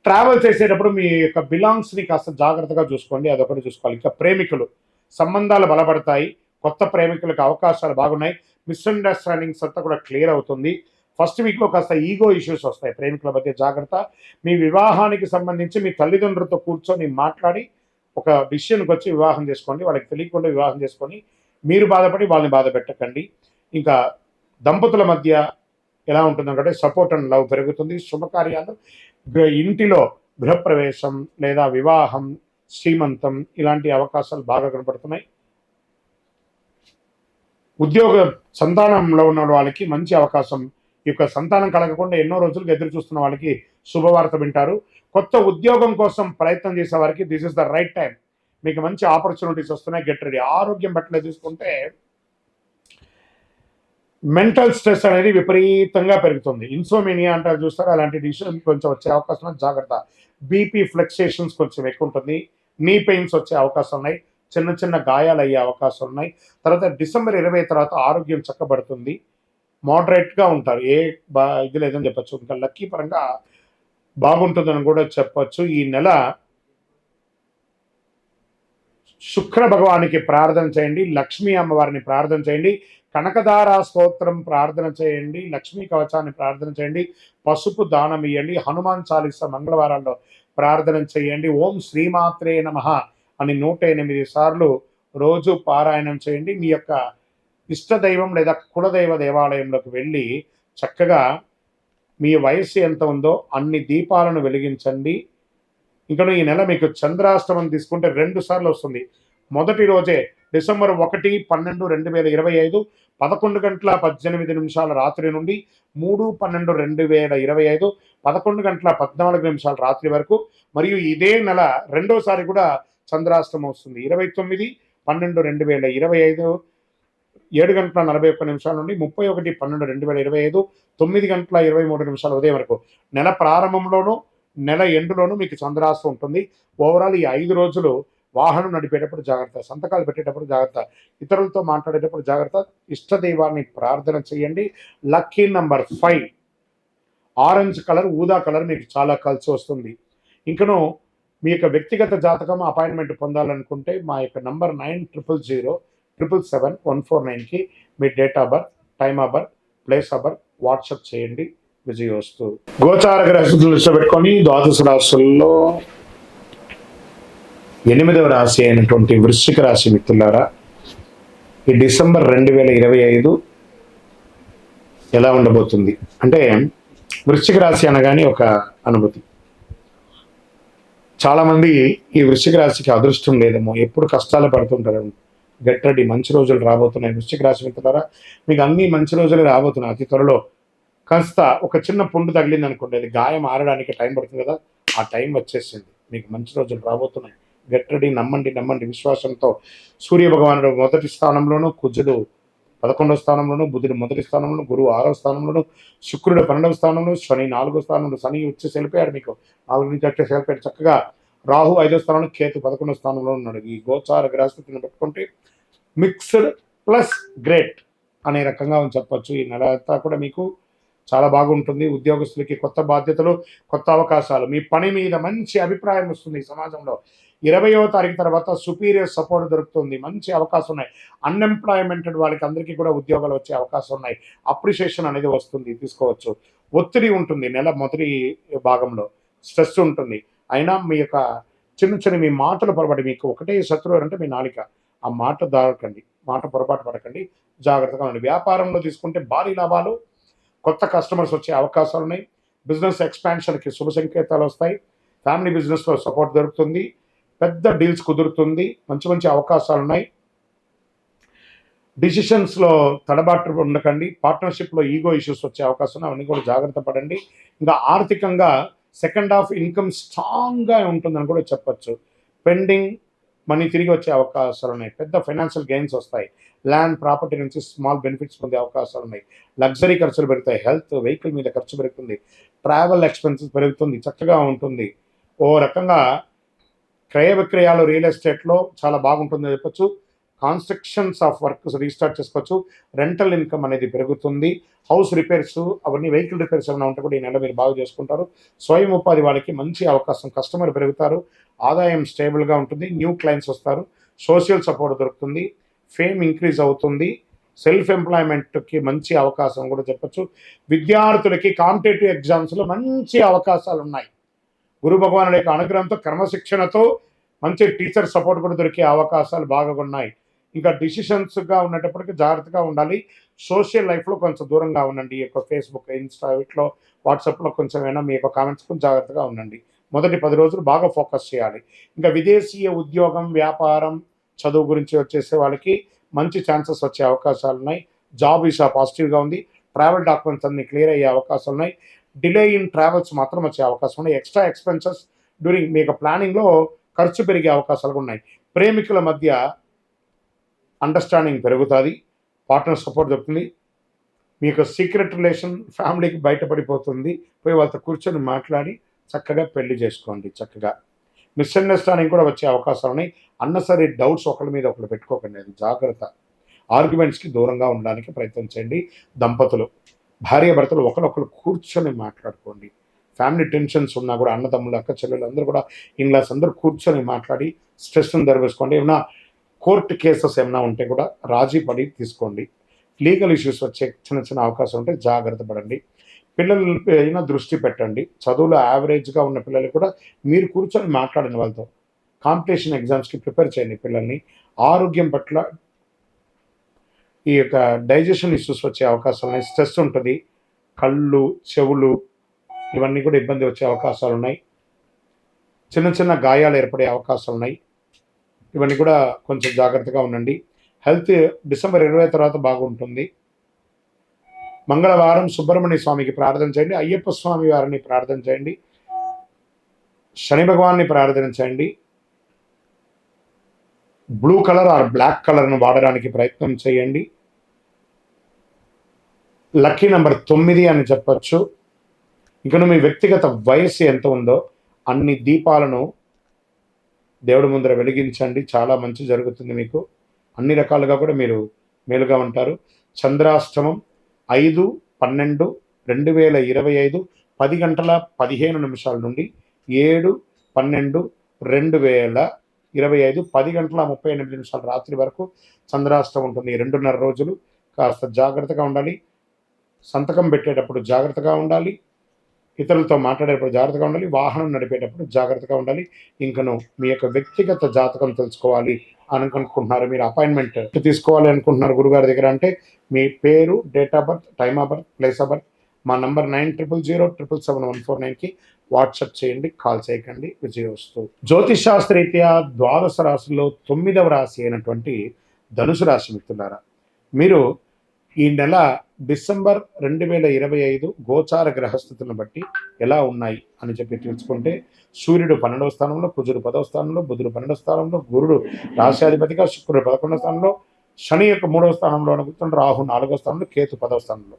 ట్రావెల్ చేసేటప్పుడు మీ యొక్క బిలాంగ్స్ని కాస్త జాగ్రత్తగా చూసుకోండి, అదొకటి చూసుకోవాలి. ఇంకా ప్రేమికులు సంబంధాలు బలపడతాయి. కొత్త ప్రేమికులకు అవకాశాలు బాగున్నాయి. మిస్అండర్స్టాండింగ్స్ అంతా కూడా క్లియర్ అవుతుంది. ఫస్ట్ వీక్లో కాస్త ఈగో ఇష్యూస్ వస్తాయి, ప్రేమికుల మధ్య జాగ్రత్త. మీ వివాహానికి సంబంధించి మీ తల్లిదండ్రులతో కూర్చొని మాట్లాడి ఒక డిసిషన్కి వచ్చి వివాహం చేసుకోండి. వాళ్ళకి తెలియకుండా వివాహం చేసుకొని మీరు బాధపడి వాళ్ళని బాధ పెట్టకండి. ఇంకా దంపతుల మధ్య ఎలా ఉంటుందంటే సపోర్ట్ అండ్ లవ్ పెరుగుతుంది. శుభకార్యాలు, ఇంటిలో గృహప్రవేశం లేదా వివాహం, శ్రీమంతం ఇలాంటి అవకాశాలు బాగా కనపడుతున్నాయి. ఉద్యోగ సంతానంలో ఉన్న వాళ్ళకి మంచి అవకాశం. ఈ యొక్క సంతానం కలగకుండా ఎన్నో రోజులుగా ఎదురు చూస్తున్న వాళ్ళకి శుభవార్త వింటారు. కొత్త ఉద్యోగం కోసం ప్రయత్నం చేసే వారికి this is the right time. మీకు మంచి ఆపర్చునిటీస్ వస్తున్నాయి, గెట్ రెడీ. ఆరోగ్యం పట్ల తీసుకుంటే మెంటల్ స్ట్రెస్ అనేది విపరీతంగా పెరుగుతుంది. ఇన్సోమినియా అంటారు చూస్తారు, అలాంటి డిసిషన్ కొంచెం వచ్చే అవకాశం, జాగ్రత్త. బీపీ ఫ్లక్చుయేషన్స్ కొంచెం ఎక్కువ ఉంటుంది. నీ పెయిన్స్ వచ్చే అవకాశం ఉన్నాయి. చిన్న చిన్న గాయాలు అయ్యే అవకాశం ఉన్నాయి. తర్వాత డిసెంబర్ 20 తర్వాత ఆరోగ్యం చక్కబడుతుంది. మోడరేట్గా ఉంటారు, ఇది లేదని చెప్పచ్చు. ఇంకా లక్కీ పరంగా బాగుంటుందని కూడా చెప్పచ్చు. ఈ నెల శుక్ర భగవానికి ప్రార్థన చేయండి, లక్ష్మీ అమ్మవారిని ప్రార్థన చేయండి, కనకదార స్తోత్రం ప్రార్థన చేయండి, లక్ష్మీ కవచాన్ని ప్రార్థన చేయండి, పసుపు దానం ఇవ్వండి, హనుమాన్ చాలీసా మంగళవారాల్లో ప్రార్థన చేయండి. ఓం శ్రీమాత్రే నమః అని 108 సార్లు రోజు పారాయణం చేయండి. మీ యొక్క ఇష్టదైవం లేదా కులదైవ దేవాలయంలోకి వెళ్ళి చక్కగా మీ వయస్సు ఎంత ఉందో అన్ని దీపాలను వెలిగించండి. ఇంకా ఈ నెల మీకు చంద్రాష్టమం తీసుకుంటే 2 సార్లు వస్తుంది. మొదటి రోజే డిసెంబర్ 1/12/2025 11:18 రాత్రి నుండి 3/12/2025 11:14 రాత్రి వరకు, మరియు ఇదే నెల రెండోసారి కూడా చంద్రాష్టమం వస్తుంది. 29/12/2025 7:41 నుండి 31/12/2025 9:23 ఉదయం వరకు. నెల ప్రారంభంలోనూ నెల ఎండులోనూ మీకు చంద్రాష్టం ఉంటుంది. ఓవరాల్ ఈ 5 రోజులు వాహనం నడిపేటప్పుడు జాగ్రత్త, సంతకాలు పెట్టేటప్పుడు జాగ్రత్త, ఇతరులతో మాట్లాడేటప్పుడు జాగ్రత్త, ఇష్టదైవాన్ని ప్రార్థన చేయండి. లక్కీ నంబర్ 5 ఆరెంజ్ కలర్, ఊదా కలర్ మీకు చాలా కలిసి వస్తుంది. ఇంకను మీ యొక్క వ్యక్తిగత జాతకం అపాయింట్మెంట్ పొందాలనుకుంటే మా యొక్క నంబర్ 90000777-149కి మీ date of birth, time of birth, place of birth WhatsApp చేయండి. విజయోస్తు. గోచార గ్రహస్థితులు దృష్టిలో పెట్టుకొని ద్వాదశ రాశుల్లో 8వ రాశి అయినటువంటి వృశ్చిక రాశి మిత్రులారా, ఈ డిసెంబర్ 2025 ఎలా ఉండబోతుంది అంటే, వృశ్చిక రాశి అనగానే ఒక అనుభూతి. చాలామంది ఈ వృశ్చిక రాశికి అదృష్టం లేదేమో, ఎప్పుడు కష్టాలు పడుతుంటారు. గెట్ రెడీ, మంచి రోజులు రాబోతున్నాయి. వృశ్చిక రాశి మిత్రులారా, మీకు అన్ని మంచి రోజులు రాబోతున్నాయి అతి త్వరలో. కాస్త ఒక చిన్న పుండు తగిలింది అనుకోండి, అది గాయం ఆరడానికి టైం పడుతుంది కదా, ఆ టైం వచ్చేసింది. మీకు మంచి రోజులు రాబోతున్నాయి. గెట్ రెడీ, నమ్మండి నమ్మండి విశ్వాసంతో. సూర్య భగవానుడు మొదటి స్థానంలోనూ, కుజుడు 11వ స్థానంలోను, బుధుడు మొదటి స్థానంలో, గురువు 6వ స్థానంలోను, శుక్రుడు 12వ స్థానంలో, శని 4వ స్థానంలో. శని వచ్చేసి వెళ్ళిపోయాడు, మీకు 4 నుంచి వచ్చేసి వెళ్ళిపోయాడు చక్కగా. రాహు 5వ స్థానంలో, కేతు 11వ స్థానంలో ఉన్నాడు. ఈ గోచార గ్రహస్థితిని పెట్టుకుంటే మిక్స్డ్ ప్లస్ గ్రేట్ అనే రకంగా చెప్పచ్చు. ఈ నెల అంతా కూడా మీకు చాలా బాగుంటుంది. ఉద్యోగస్తులకి కొత్త బాధ్యతలు, కొత్త అవకాశాలు, మీ పని మీద మంచి అభిప్రాయం వస్తుంది. ఈ సమాజంలో 20వ తారీఖు తర్వాత సుపీరియర్ సపోర్ట్ దొరుకుతుంది. మంచి అవకాశం ఉన్నాయి. అన్ఎంప్లాయ్మెంటెడ్ వాళ్ళకి అందరికీ కూడా ఉద్యోగాలు వచ్చే అవకాశం ఉన్నాయి. అప్రిషియేషన్ అనేది వస్తుంది, తీసుకోవచ్చు. ఒత్తిడి ఉంటుంది నెల మొదటి భాగంలో, స్ట్రెస్ ఉంటుంది. అయినా మీ యొక్క చిన్న మీ మాటలు పొరపాటు, మీకు ఒకటే శత్రువు అంటే మీ నాలిక. ఆ మాట దారకండి, మాట పొరపాటు పడకండి, జాగ్రత్తగా ఉండండి. వ్యాపారంలో తీసుకుంటే భారీ లాభాలు, కొత్త కస్టమర్స్ వచ్చే అవకాశాలు ఉన్నాయి. బిజినెస్ ఎక్స్పాన్షన్కి శుభ సంకేతాలు వస్తాయి. ఫ్యామిలీ బిజినెస్లో సపోర్ట్ దొరుకుతుంది. పెద్ద డీల్స్ కుదురుతుంది. మంచి అవకాశాలు ఉన్నాయి. డిసిషన్స్లో తడబాటు ఉండకండి. పార్ట్నర్షిప్లో ఈగో ఇష్యూస్ వచ్చే అవకాశం ఉన్నాయి, అవన్నీ కూడా జాగ్రత్త పడండి. ఇంకా ఆర్థికంగా సెకండ్ హాఫ్ ఇన్కమ్ స్ట్రాంగ్గా ఉంటుందని కూడా చెప్పచ్చు. పెండింగ్ మనీ తిరిగి వచ్చే అవకాశాలు ఉన్నాయి. పెద్ద ఫైనాన్షియల్ గెయిన్స్ వస్తాయి. ల్యాండ్ ప్రాపర్టీ నుంచి స్మాల్ బెనిఫిట్స్ పొందే అవకాశాలు ఉన్నాయి. లగ్జరీ ఖర్చులు పెరుగుతాయి. హెల్త్, వెహికల్ మీద ఖర్చు పెరుగుతుంది. ట్రావెల్ ఎక్స్పెన్సెస్ పెరుగుతుంది. చక్కగా ఉంటుంది. ఓ రకంగా క్రయ విక్రయాలు రియల్ ఎస్టేట్లో చాలా బాగుంటుందని చెప్పచ్చు. కాన్స్ట్రక్షన్స్ ఆఫ్ వర్క్స్ రీస్టార్ట్ చేసుకోవచ్చు. రెంటల్ ఇన్కమ్ అనేది పెరుగుతుంది. హౌస్ రిపేర్స్, అవన్నీ వెహికల్ రిపేర్స్ ఏమైనా ఉంటే కూడా ఈ నెల మీరు బాగా చేసుకుంటారు. స్వయం ఉపాధి వాళ్ళకి మంచి అవకాశం, కస్టమర్ పెరుగుతారు. ఆదాయం స్టేబుల్గా ఉంటుంది. న్యూ క్లయింట్స్ వస్తారు. సోషల్ సపోర్ట్ దొరుకుతుంది. ఫేమ్ ఇంక్రీజ్ అవుతుంది. సెల్ఫ్ ఎంప్లాయ్మెంట్కి మంచి అవకాశం కూడా చెప్పచ్చు. విద్యార్థులకి కాంపిటేటివ్ ఎగ్జామ్స్లో మంచి అవకాశాలు ఉన్నాయి. గురు భగవానుడి యొక్క అనుగ్రహంతో, క్రమశిక్షణతో మంచి టీచర్ సపోర్ట్ కూడా దొరికే అవకాశాలు బాగా ఉన్నాయి. ఇంకా డిసిషన్స్గా ఉన్నప్పటికీ జాగ్రత్తగా ఉండాలి. సోషల్ లైఫ్లో కొంచెం దూరంగా ఉండండి. ఈ యొక్క ఫేస్బుక్, ఇన్స్టా, వీటిలో, వాట్సాప్లో కొంచెం ఏమైనా మీ యొక్క కామెంట్స్ కొంచెం జాగ్రత్తగా ఉండండి. మొదటి 10 రోజులు బాగా ఫోకస్ చేయాలి. ఇంకా విదేశీయ ఉద్యోగం, వ్యాపారం, చదువు గురించి వచ్చేసే వాళ్ళకి మంచి ఛాన్సెస్ వచ్చే అవకాశాలు ఉన్నాయి. జాబ్ వీసా పాజిటివ్గా ఉంది. ట్రావెల్ డాక్యుమెంట్స్ అన్ని క్లియర్ అయ్యే అవకాశాలు ఉన్నాయి. డిలే ఇన్ ట్రావెల్స్ మాత్రం వచ్చే అవకాశం ఉన్నాయి. ఎక్స్ట్రా ఎక్స్పెన్సెస్ డ్యూరింగ్ మీ యొక్క ప్లానింగ్లో ఖర్చు పెరిగే అవకాశాలు ఉన్నాయి. ప్రేమికుల మధ్య అండర్స్టాండింగ్ పెరుగుతుంది. పార్ట్నర్ సపోర్ట్ దొరుకుతుంది. మీ యొక్క సీక్రెట్ రిలేషన్ ఫ్యామిలీకి బయటపడిపోతుంది. పోయి వాళ్ళతో కూర్చొని మాట్లాడి చక్కగా పెళ్లి చేసుకోండి. చక్కగా మిస్అండర్స్టాండింగ్ కూడా వచ్చే అవకాశాలు ఉన్నాయి. అన్నసరి డౌట్స్ ఒకరి మీద ఒకరు పెట్టుకోకండి, అది జాగ్రత్త. ఆర్గ్యుమెంట్స్కి దూరంగా ఉండడానికి ప్రయత్నం చేయండి. దంపతులు, భార్యాభర్తలు ఒకరొకరు కూర్చొని మాట్లాడుకోండి. ఫ్యామిలీ టెన్షన్స్ ఉన్నా కూడా అన్నదమ్ములు, అక్క చెల్లెలు అందరూ కూడా ఇన్లాస్ అందరూ కూర్చొని మాట్లాడి స్ట్రెస్ని దరివేసుకోండి. ఏమైనా కోర్టు కేసెస్ ఏమైనా ఉంటే కూడా రాజీ పడి తీసుకోండి. లీగల్ ఇష్యూస్ వచ్చే చిన్న అవకాశం ఉంటే జాగ్రత్త పడండి. పిల్లలు అయినా దృష్టి పెట్టండి. చదువులో యావరేజ్గా ఉన్న పిల్లలు కూడా మీరు కూర్చొని మాట్లాడండి వాళ్ళతో. కాంపిటీషన్ ఎగ్జామ్స్కి ప్రిపేర్ చేయండి పిల్లల్ని. ఆరోగ్యం పట్ల ఈ యొక్క డైజెషన్ ఇష్యూస్ వచ్చే అవకాశాలు ఉన్నాయి. స్ట్రెస్ ఉంటుంది. కళ్ళు, చెవులు ఇవన్నీ కూడా ఇబ్బంది వచ్చే అవకాశాలు ఉన్నాయి. చిన్న గాయాలు ఏర్పడే అవకాశాలు ఉన్నాయి. ఇవన్నీ కూడా కొంచెం జాగ్రత్తగా ఉండండి. హెల్త్ డిసెంబర్ 20 తర్వాత బాగుంటుంది. మంగళవారం సుబ్రహ్మణ్య స్వామికి ప్రార్థన చేయండి, అయ్యప్ప స్వామి వారిని ప్రార్థన చేయండి, శని భగవాన్ని ప్రార్థన చేయండి. బ్లూ కలర్ ఆర్ బ్లాక్ కలర్ను వాడడానికి ప్రయత్నం చేయండి. లక్కీ నెంబర్ 9 అని చెప్పచ్చు. ఇంకను మీ వ్యక్తిగత వయస్సు ఎంత ఉందో అన్ని దీపాలను దేవుడి ముందర వెలిగించండి. చాలా మంచి జరుగుతుంది మీకు. అన్ని రకాలుగా కూడా మీరు మేలుగా ఉంటారు. చంద్రాష్టమం 5/12/2025 10:15 నుండి 7/12/2025 10:38 రాత్రి వరకు చంద్రాష్టమం ఉంటుంది. 2.5 రోజులు. కాస్త జాగ్రత్తగా ఉండాలి. సంతకం పెట్టేటప్పుడు జాగ్రత్తగా ఉండాలి. ఇతరులతో మాట్లాడేటప్పుడు జాగ్రత్తగా ఉండాలి. వాహనం నడిపేటప్పుడు జాగ్రత్తగా ఉండాలి. ఇంకను మీ యొక్క వ్యక్తిగత జాతకం తెలుసుకోవాలి అని అనుకుంటున్నారు, మీరు అపాయింట్మెంట్ తీసుకోవాలి అనుకుంటున్నారు గురుగారి దగ్గర అంటే మీ పేరు, date of birth, time of birth, place of birth మా నంబర్ 900007777149కి వాట్సాప్ చేయండి, కాల్ చేయకండి. విజయోస్తు. జ్యోతిష్ శాస్త్రరీత్యా ద్వాదశ రాశుల్లో 9వ రాశి అయినటువంటి ధనుసు రాశి మిత్రులారా, మీరు ఈ నెల డిసెంబర్ 2025 గోచార గ్రహస్థితులను బట్టి ఎలా ఉన్నాయి అని చెప్పి తెలుసుకుంటే, సూర్యుడు 12వ స్థానంలో, కుజుడు 10వ స్థానంలో, బుధుడు 12వ స్థానంలో, గురుడు రాశ్యాధిపతిగా, శుక్రుడు 11వ స్థానంలో, శని యొక్క 3వ స్థానంలో అనుకుంటున్న, రాహు 4వ స్థానంలో, కేతు 10వ స్థానంలో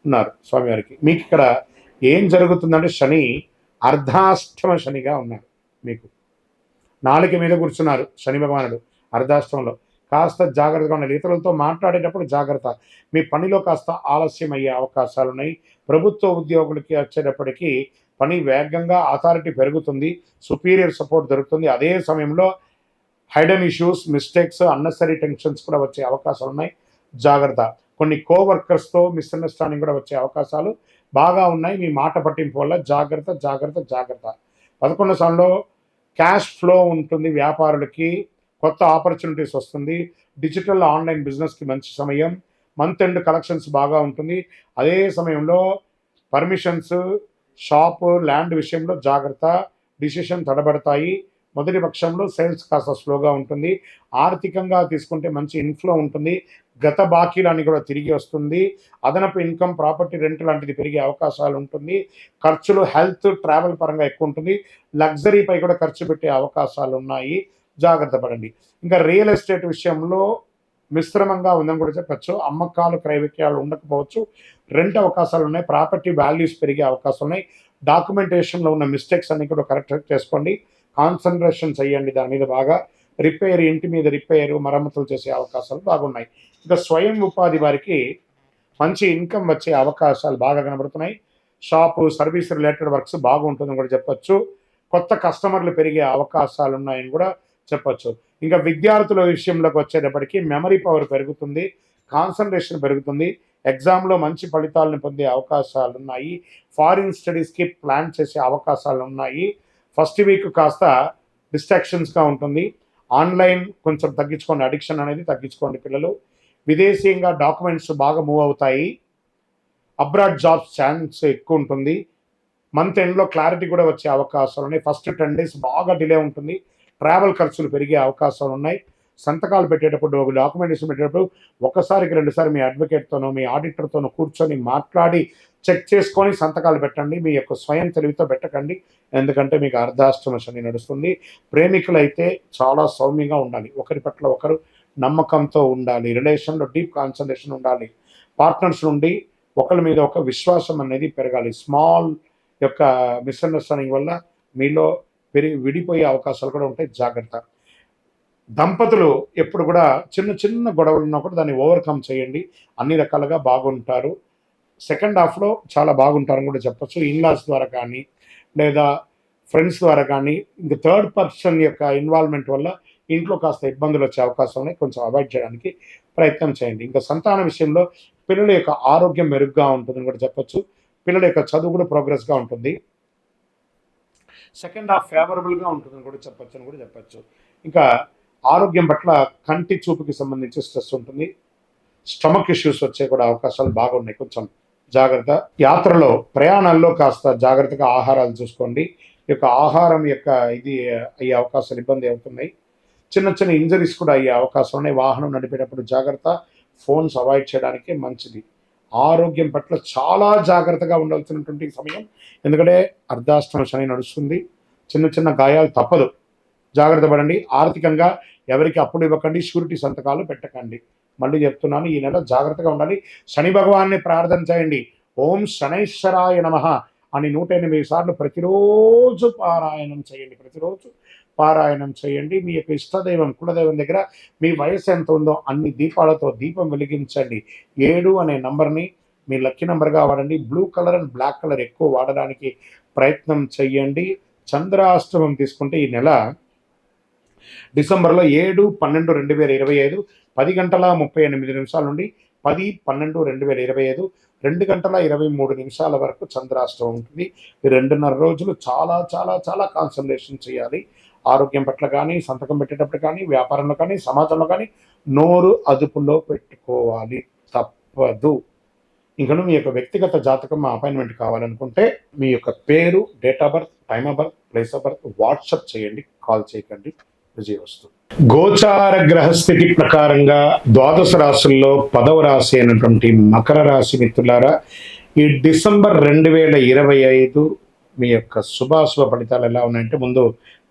ఉన్నారు స్వామివారికి. మీకు ఇక్కడ ఏం జరుగుతుందంటే శని అర్ధాష్టమ శనిగా ఉన్నారు. మీకు నాలుక మీద కూర్చున్నారు శని భగవానుడు అర్ధాష్టమంలో. కాస్త జాగ్రత్తగా ఉండాలి. ఇతరులతో మాట్లాడేటప్పుడు జాగ్రత్త. మీ పనిలో కాస్త ఆలస్యం అయ్యే అవకాశాలు ఉన్నాయి. ప్రభుత్వ ఉద్యోగులకి వచ్చేటప్పటికీ పని వేగంగా అథారిటీ పెరుగుతుంది, సుపీరియర్ సపోర్ట్ దొరుకుతుంది. అదే సమయంలో Hayden issues, mistakes, unnecessary tensions కూడా వచ్చే అవకాశాలు ఉన్నాయి. జాగ్రత్త. కొన్ని కోవర్కర్స్తో మిస్అండర్స్టాండింగ్ కూడా వచ్చే అవకాశాలు బాగా ఉన్నాయి. మీ మాట పట్టింపు వల్ల జాగ్రత్త జాగ్రత్త జాగ్రత్త. 11వ స్థానంలో క్యాష్ ఫ్లో ఉంటుంది. వ్యాపారులకి కొత్త ఆపర్చునిటీస్ వస్తుంది. డిజిటల్ ఆన్లైన్ బిజినెస్కి మంచి సమయం. మంత్ ఎండ్ కలెక్షన్స్ బాగా ఉంటుంది. అదే సమయంలో పర్మిషన్స్, షాపు, ల్యాండ్ విషయంలో జాగ్రత్త. డిసిషన్ తడబడతాయి. మొదటి పక్షంలో సేల్స్ కాస్త స్లోగా ఉంటుంది. ఆర్థికంగా తీసుకుంటే మంచి ఇన్ఫ్లో ఉంటుంది. గత బాకీలన్నీ కూడా తిరిగి వస్తుంది. అదనపు ఇన్కమ్, ప్రాపర్టీ రెంట్ లాంటిది పెరిగే అవకాశాలు ఉంటుంది. ఖర్చులు హెల్త్, ట్రావెల్ పరంగా ఎక్కువ ఉంటుంది. లగ్జరీపై కూడా ఖర్చు పెట్టే అవకాశాలు ఉన్నాయి. జాగ్రత్త పడండి. ఇంకా రియల్ ఎస్టేట్ విషయంలో మిశ్రమంగా ఉందని కూడా చెప్పచ్చు. అమ్మకాలు, క్రయ విక్రయాలు ఉండకపోవచ్చు. రెంట్ అవకాశాలు ఉన్నాయి. ప్రాపర్టీ వాల్యూస్ పెరిగే అవకాశాలు ఉన్నాయి. డాక్యుమెంటేషన్లో ఉన్న మిస్టేక్స్ అన్ని కూడా కరెక్ట్ చేసుకోండి. కాన్సన్ట్రేషన్ చేయండి దాని మీద బాగా. రిపేర్, ఇంటి మీద రిపేరు, మరమ్మతులు చేసే అవకాశాలు బాగున్నాయి. ఇంకా స్వయం ఉపాధి వారికి మంచి ఇన్కమ్ వచ్చే అవకాశాలు బాగా కనబడుతున్నాయి. షాపు, సర్వీస్ రిలేటెడ్ వర్క్స్ బాగుంటుందని కూడా చెప్పచ్చు. కొత్త కస్టమర్లు పెరిగే అవకాశాలు ఉన్నాయని కూడా చెప్పచ్చు. ఇంకా విద్యార్థుల విషయంలోకి వచ్చేటప్పటికి మెమరీ పవర్ పెరుగుతుంది, కాన్సన్ట్రేషన్ పెరుగుతుంది. ఎగ్జామ్లో మంచి ఫలితాలను పొందే అవకాశాలు ఉన్నాయి. ఫారిన్ స్టడీస్కి ప్లాన్ చేసే అవకాశాలు ఉన్నాయి. ఫస్ట్ వీక్ కాస్త డిస్ట్రాక్షన్స్గా ఉంటుంది. ఆన్లైన్ కొంచెం తగ్గించుకోండి, అడిక్షన్ అనేది తగ్గించుకోండి పిల్లలు. విదేశీయంగా డాక్యుమెంట్స్ బాగా మూవ్ అవుతాయి. అబ్రాడ్ జాబ్స్ ఛాన్స్ ఎక్కువ ఉంటుంది. మంత్ ఎండ్లో క్లారిటీ కూడా వచ్చే అవకాశాలు ఉన్నాయి. ఫస్ట్ 10 days బాగా డిలే ఉంటుంది. ట్రావెల్ ఖర్చులు పెరిగే అవకాశాలు ఉన్నాయి. సంతకాలు పెట్టేటప్పుడు, ఒక డాక్యుమెంటేషన్ పెట్టేటప్పుడు ఒకసారికి 2 సార్లు మీ అడ్వకేట్తోనో, మీ ఆడిటర్తోనో కూర్చొని మాట్లాడి చెక్ చేసుకొని సంతకాలు పెట్టండి. మీ యొక్క స్వయం తెలివితో పెట్టకండి. ఎందుకంటే మీకు అర్ధాష్టమ శని నడుస్తుంది. ప్రేమికులైతే చాలా సౌమ్యంగా ఉండాలి. ఒకరి పట్ల ఒకరు నమ్మకంతో ఉండాలి. రిలేషన్లో డీప్ కాన్సన్ట్రేషన్ ఉండాలి. పార్ట్నర్స్ నుండి ఒకరి మీద ఒక విశ్వాసం అనేది పెరగాలి. స్మాల్ యొక్క మిస్అండర్స్టాండింగ్ వల్ల మీలో విడిపోయే అవకాశాలు కూడా ఉంటాయి. జాగ్రత్త. దంపతులు ఎప్పుడు కూడా చిన్న చిన్న గొడవలు ఉన్నా కూడా దాన్ని ఓవర్కమ్ చేయండి. అన్ని రకాలుగా బాగుంటారు. సెకండ్ హాఫ్లో చాలా బాగుంటారని కూడా చెప్పచ్చు. ఇన్లాస్ ద్వారా కానీ, లేదా ఫ్రెండ్స్ ద్వారా కానీ, ఇంకా థర్డ్ పర్సన్ యొక్క ఇన్వాల్వ్మెంట్ వల్ల ఇంట్లో కాస్త ఇబ్బందులు వచ్చే అవకాశం ఉన్నాయి. కొంచెం అవాయిడ్ చేయడానికి ప్రయత్నం చేయండి. ఇంకా సంతాన విషయంలో పిల్లల యొక్క ఆరోగ్యం మెరుగ్గా ఉంటుందని కూడా చెప్పచ్చు. పిల్లల యొక్క చదువు కూడా ప్రోగ్రెస్గా ఉంటుంది. సెకండ్ హాఫ్ ఫేవరబుల్గా ఉంటుందని కూడా చెప్పచ్చు. ఇంకా ఆరోగ్యం పట్ల కంటి చూపుకి సంబంధించి స్ట్రెస్ ఉంటుంది. స్టమక్ ఇష్యూస్ వచ్చే కూడా అవకాశాలు బాగున్నాయి. కొంచెం జాగ్రత్త. యాత్రలో, ప్రయాణాల్లో కాస్త జాగ్రత్తగా ఆహారాలు చూసుకోండి. ఈ యొక్క ఆహారం యొక్క ఇది అయ్యే అవకాశాలు ఇబ్బంది అవుతున్నాయి. చిన్న చిన్న ఇంజరీస్ కూడా అయ్యే అవకాశం ఉన్నాయి. వాహనం నడిపేటప్పుడు జాగ్రత్త, ఫోన్స్ అవాయిడ్ చేయడానికి మంచిది. ఆరోగ్యం పట్ల చాలా జాగ్రత్తగా ఉండాల్సినటువంటి సమయం. ఎందుకంటే అర్ధాష్టమ శని నడుస్తుంది. చిన్న చిన్న గాయాలు తప్పదు, జాగ్రత్త పడండి. ఆర్థికంగా ఎవరికి అప్పులు ఇవ్వకండి, షూరిటీ సంతకాలు పెట్టకండి. మళ్ళీ చెప్తున్నాను, ఈ నెల జాగ్రత్తగా ఉండాలి. శని భగవాన్ని ప్రార్థన చేయండి. ఓం శనైశ్వరాయ నమః అని 108 సార్లు ప్రతిరోజు పారాయణం చేయండి. ప్రతిరోజు పారాయణం చేయండి. మీ యొక్క ఇష్టదైవం కులదైవం దగ్గర మీ వయసు ఎంత ఉందో అన్ని దీపాలతో దీపం వెలిగించండి. 7 అనే నంబర్ని మీ లక్కీ నెంబర్గా వాడండి. Blue colour and black colour ఎక్కువ వాడడానికి ప్రయత్నం చేయండి. చంద్రాష్టమం తీసుకుంటే ఈ నెల డిసెంబర్లో 7/12/2025 10:38 నుండి 10/12/2025 2:23 వరకు చంద్రాష్టమం ఉంటుంది. ఈ 2.5 రోజులు చాలా చాలా చాలా కాన్సన్ట్రేషన్ చేయాలి. ఆరోగ్యం పట్ల కానీ, సంతకం పెట్టేటప్పుడు కానీ, వ్యాపారంలో కానీ, సమాజంలో కానీ నోరు అదుపులో పెట్టుకోవాలి, తప్పదు. ఇంకను మీ యొక్క వ్యక్తిగత జాతకం అపాయింట్మెంట్ కావాలనుకుంటే మీ యొక్క పేరు, date of birth, time of birth, place of birth WhatsApp చేయండి, కాల్ చేయకండి. విజయవస్తు. గోచార గ్రహస్థితి ప్రకారంగా ద్వాదశ రాశుల్లో 10వ రాశి అయినటువంటి మకర రాశి మిత్రులారా, ఈ డిసెంబర్ 2025 మీ యొక్క శుభాశుభ ఫలితాలు ఎలా ఉన్నాయంటే, ముందు